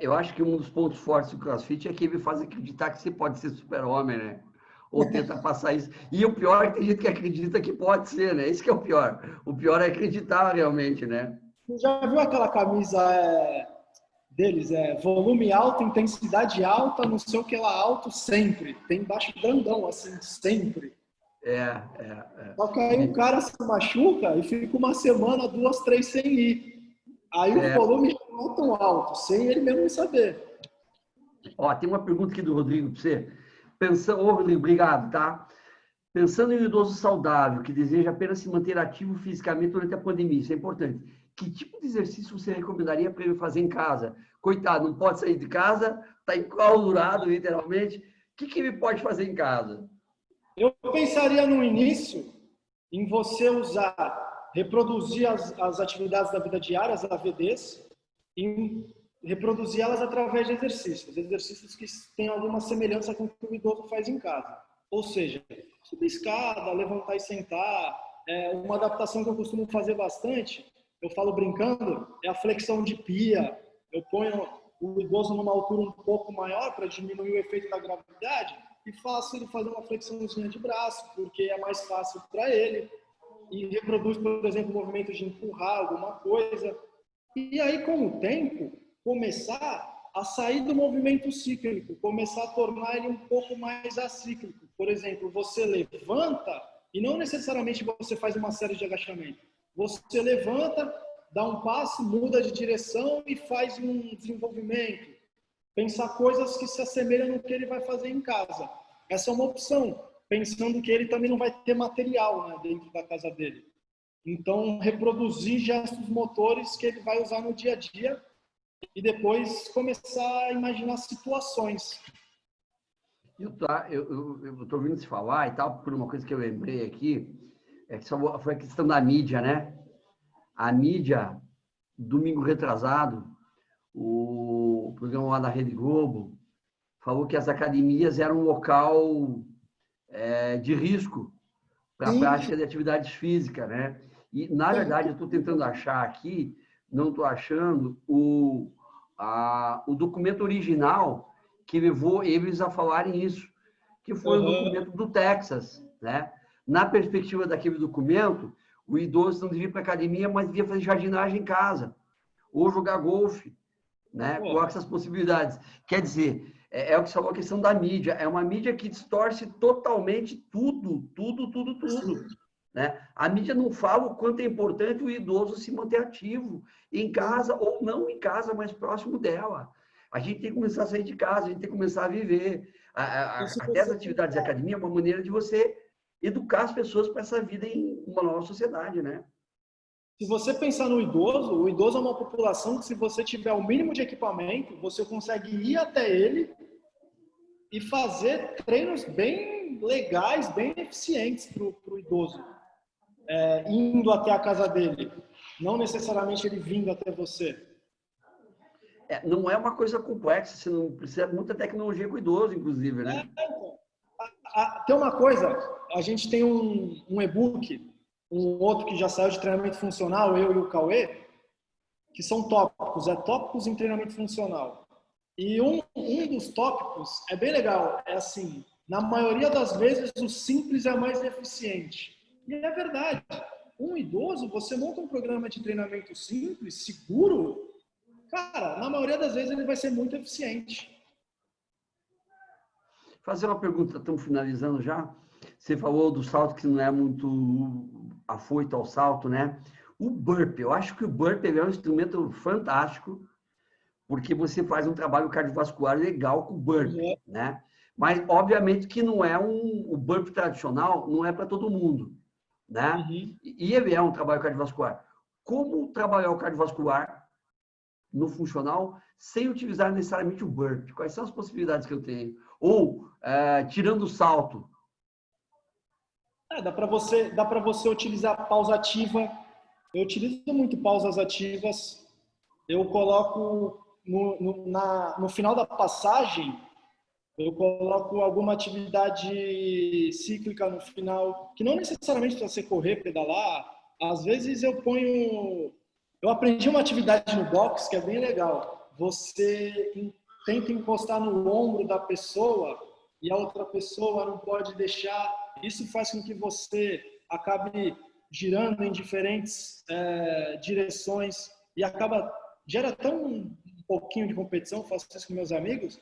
S1: Eu acho que um dos pontos fortes do CrossFit é que ele faz acreditar que você pode ser super-homem, né? Ou tenta passar isso. E o pior é que tem gente que acredita que pode ser, né? Isso que é o pior. O pior é acreditar realmente, né?
S2: Você já viu aquela camisa deles? Volume alto, intensidade alta, não sei o que lá, alto sempre. Tem embaixo grandão, assim, sempre. Só que aí o cara se machuca e fica uma semana, 2, 3 sem ir. Aí o volume já não é tão alto, sem ele mesmo saber.
S1: Ó, tem uma pergunta aqui do Rodrigo para você. Ô, Rodrigo, obrigado, tá? Pensando em um idoso saudável que deseja apenas se manter ativo fisicamente durante a pandemia, isso é importante. Que tipo de exercício você recomendaria para ele fazer em casa? Coitado, não pode sair de casa, está enclausurado, literalmente. O que ele pode fazer em casa?
S2: Eu pensaria no início em você reproduzir as atividades da vida diária, as AVDs, e reproduzir elas através de exercícios que têm alguma semelhança com o que o idoso faz em casa. Ou seja, subir escada, levantar e sentar. Uma adaptação que eu costumo fazer bastante, eu falo brincando, é a flexão de pia. Eu ponho o idoso numa altura um pouco maior para diminuir o efeito da gravidade e faço ele fazer uma flexãozinha de braço, porque é mais fácil para ele. E reproduz, por exemplo, o movimento de empurrar alguma coisa. E aí, com o tempo, começar a sair do movimento cíclico, começar a tornar ele um pouco mais acíclico. Por exemplo, você levanta e não necessariamente você faz uma série de agachamentos. Você levanta, dá um passo, muda de direção e faz um desenvolvimento. Pensar coisas que se assemelham no que ele vai fazer em casa. Essa é uma opção, pensando que ele também não vai ter material, né, dentro da casa dele. Então, reproduzir gestos motores que ele vai usar no dia a dia e depois começar a imaginar situações.
S1: Eu estou ouvindo se falar e tal, por uma coisa que eu lembrei aqui, é que foi a questão da mídia, né? A mídia, domingo retrasado, o programa lá da Rede Globo falou que as academias eram um local de risco para a prática de atividades físicas, né? E, na verdade, eu estou tentando achar aqui, não estou achando, o documento original que levou eles a falarem isso, que foi o documento do Texas, né? Na perspectiva daquele documento, o idoso não devia ir para a academia, mas devia fazer jardinagem em casa, ou jogar golfe, né? Coloca essas possibilidades. Quer dizer, é o que você falou, a questão da mídia. É uma mídia que distorce totalmente tudo. Né? A mídia não fala o quanto é importante o idoso se manter ativo em casa, ou não em casa, mas próximo dela. A gente tem que começar a sair de casa, a gente tem que começar a viver. Até as atividades de academia é uma maneira de você educar as pessoas para essa vida em uma nova sociedade, né?
S2: Se você pensar no idoso, o idoso é uma população que, se você tiver o mínimo de equipamento, você consegue ir até ele e fazer treinos bem legais, bem eficientes para o idoso, indo até a casa dele, não necessariamente ele vindo até você.
S1: Não é uma coisa complexa, você não precisa de muita tecnologia com o idoso, inclusive, né?
S2: Tem uma coisa, a gente tem um e-book, um outro que já saiu de treinamento funcional, eu e o Cauê, que são tópicos, tópicos em treinamento funcional. E um dos tópicos é bem legal, é assim, na maioria das vezes o simples é mais eficiente. E é verdade, um idoso, você monta um programa de treinamento simples, seguro, cara, na maioria das vezes ele vai ser muito eficiente.
S1: Fazer uma pergunta, estamos finalizando já. Você falou do salto que não é muito afoito ao salto, né? O burpee, eu acho que o burpee é um instrumento fantástico, porque você faz um trabalho cardiovascular legal com o burpee, né? Mas, obviamente, que não é o burpee tradicional, não é para todo mundo, né? E ele é um trabalho cardiovascular. Como trabalhar o cardiovascular no funcional sem utilizar necessariamente o burpee? Quais são as possibilidades que eu tenho? Ou, tirando o salto.
S2: Dá para você utilizar pausa ativa. Eu utilizo muito pausas ativas. Eu coloco no final da passagem, eu coloco alguma atividade cíclica no final, que não necessariamente precisa ser correr, pedalar. Às vezes eu aprendi uma atividade no box que é bem legal. Você tenta encostar no ombro da pessoa e a outra pessoa não pode deixar. Isso faz com que você acabe girando em diferentes direções e gera tão um pouquinho de competição. Faço isso com meus amigos.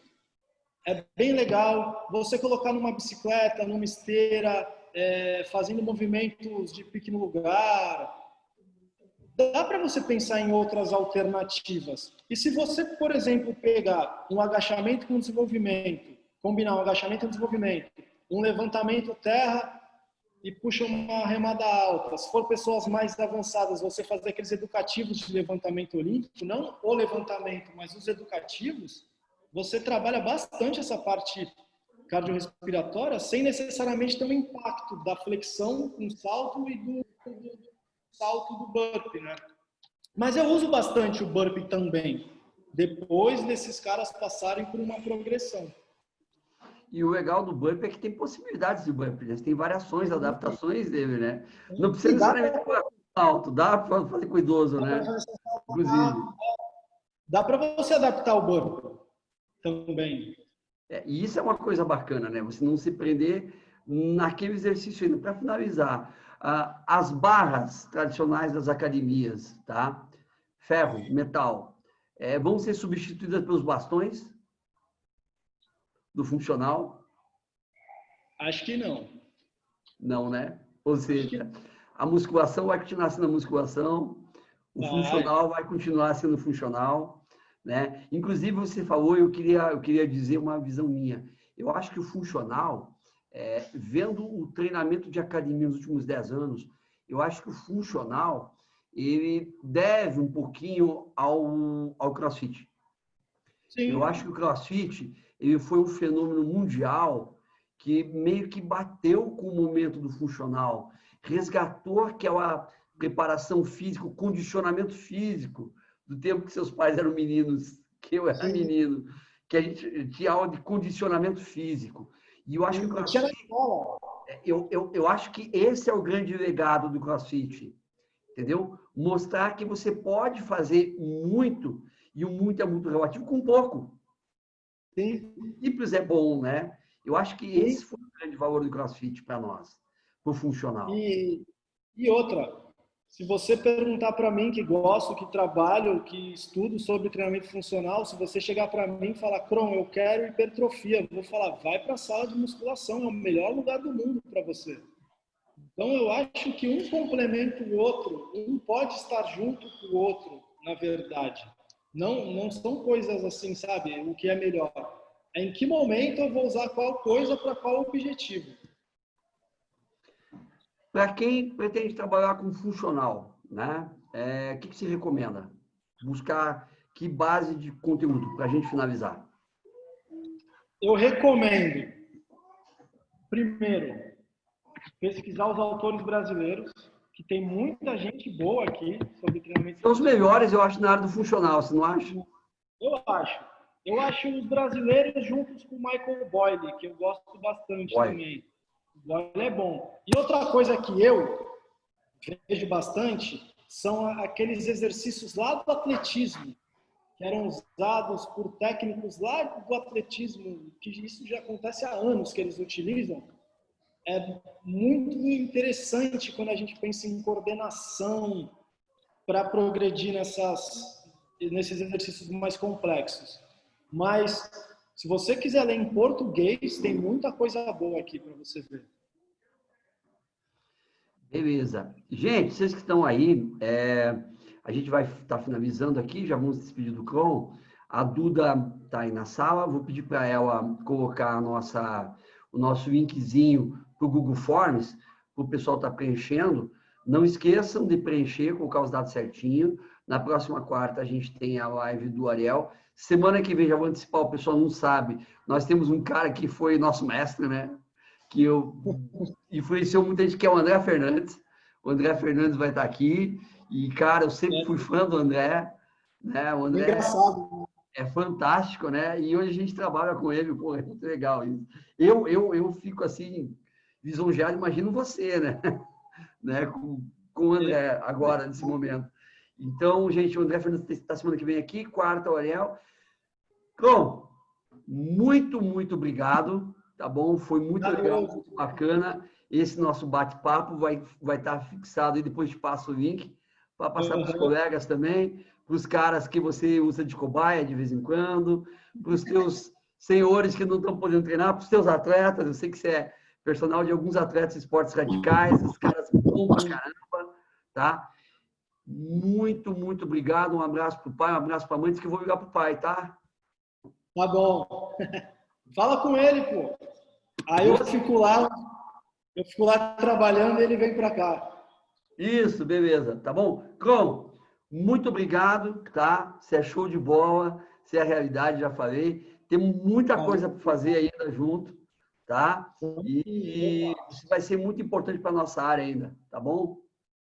S2: É bem legal você colocar numa bicicleta, numa esteira, fazendo movimentos de pique no lugar. Dá para você pensar em outras alternativas. E se você, por exemplo, pegar um agachamento com desenvolvimento, combinar um agachamento com desenvolvimento, um levantamento terra e puxa uma remada alta. Se for pessoas mais avançadas, você fazer aqueles educativos de levantamento olímpico, não o levantamento, mas os educativos, você trabalha bastante essa parte cardiorrespiratória sem necessariamente ter um impacto da flexão com salto e do salto do burpee, né? Mas eu uso bastante o burpee também, depois desses caras passarem por uma progressão.
S1: E o legal do burpee é que tem possibilidades de burpee, né? Tem variações, adaptações dele, né? Não precisa necessariamente para alto, dá para fazer com idoso, né? Inclusive.
S2: Dá para você adaptar o burpee também.
S1: E isso é uma coisa bacana, né? Você não se prender naquele exercício ainda. Para finalizar, as barras tradicionais das academias, tá? Ferro, metal, vão ser substituídas pelos bastões do funcional?
S2: Acho que não.
S1: Não, né? Ou seja, a musculação vai continuar sendo a musculação, o funcional vai continuar sendo funcional, né? Inclusive, você falou, eu queria dizer uma visão minha. Eu acho que o funcional, vendo o treinamento de academia nos últimos 10 anos, eu acho que o funcional, ele deve um pouquinho ao CrossFit. Sim. Eu acho que o CrossFit, ele foi um fenômeno mundial que meio que bateu com o momento do funcional, resgatou aquela preparação física, o condicionamento físico do tempo que seus pais eram meninos, que eu era menino, que a gente tinha aula de condicionamento físico. E eu acho que o CrossFit, eu acho que esse é o grande legado do CrossFit, entendeu? Mostrar que você pode fazer muito, e o muito é muito relativo, com pouco. Sim. Simples é bom, né? Eu acho que esse foi o grande valor do CrossFit para nós, para o funcional.
S2: E outra, se você perguntar para mim, que gosto, que trabalho, que estudo sobre treinamento funcional, se você chegar para mim e falar, Cron, eu quero hipertrofia, eu vou falar, vai para a sala de musculação, é o melhor lugar do mundo para você. Então, eu acho que um complementa o outro, um pode estar junto com o outro, na verdade. Não são coisas assim, sabe? O que é melhor. É em que momento eu vou usar qual coisa para qual objetivo.
S1: Para quem pretende trabalhar com funcional, né? O que se recomenda? Buscar que base de conteúdo para a gente finalizar?
S2: Eu recomendo, primeiro, pesquisar os autores brasileiros, que tem muita gente boa aqui sobre treinamento.
S1: São os melhores, eu acho, na área do funcional, você não acha?
S2: Eu acho. Eu acho os brasileiros juntos com o Michael Boyle, que eu gosto bastante também. O Boyle é bom. E outra coisa que eu vejo bastante são aqueles exercícios lá do atletismo, que eram usados por técnicos lá do atletismo, que isso já acontece há anos que eles utilizam. É muito interessante quando a gente pensa em coordenação para progredir nesses exercícios mais complexos. Mas, se você quiser ler em português, tem muita coisa boa aqui para você ver.
S1: Beleza. Gente, vocês que estão aí, a gente vai estar finalizando aqui, já vamos despedir do Cron. A Duda está aí na sala, vou pedir para ela colocar o nosso linkzinho para o Google Forms, para o pessoal estar preenchendo. Não esqueçam de preencher, colocar os dados certinho. Na próxima quarta a gente tem a live do Ariel. Semana que vem, já vou antecipar, o pessoal não sabe, nós temos um cara que foi nosso mestre, né? Que influenciou muita gente, que é o André Fernandes. O André Fernandes vai estar aqui. E, cara, eu sempre fui fã do André. Né? O André
S2: engraçado.
S1: É fantástico, né? E hoje a gente trabalha com ele, pô, é muito legal isso. Eu fico assim, lisonjeado, imagino você, né? né? Com o André, agora, nesse momento. Então, gente, o André Fernandes está semana que vem aqui, quarta, o Ariel. Bom, muito, muito obrigado, tá bom? Foi muito legal, muito bacana. Esse nosso bate-papo vai estar fixado e depois te passo o link para passar para os colegas também, para os caras que você usa de cobaia de vez em quando, para os teus senhores que não estão podendo treinar, para os teus atletas. Eu sei que você é personal de alguns atletas de esportes radicais, os caras bom pra caramba, tá? Muito, muito obrigado. Um abraço para o pai, um abraço para a mãe. Diz que eu vou ligar para o pai, tá?
S2: Tá bom. Fala com ele, pô. Aí eu fico lá trabalhando e ele vem para cá.
S1: Isso, beleza. Tá bom? Cron, muito obrigado, tá? Você é show de bola, você é a realidade, já falei. Temos muita coisa para fazer ainda junto, tá? E isso vai ser muito importante para nossa área ainda, tá bom?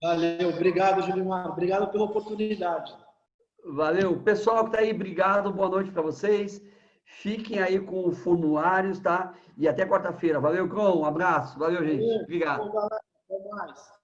S2: Valeu, obrigado, Julimar. Obrigado pela oportunidade.
S1: Valeu. Pessoal que está aí, obrigado. Boa noite para vocês. Fiquem aí com os formulários, tá? E até quarta-feira. Valeu, Cron. Um abraço. Valeu, gente. Obrigado.
S2: Valeu, galera. Até mais.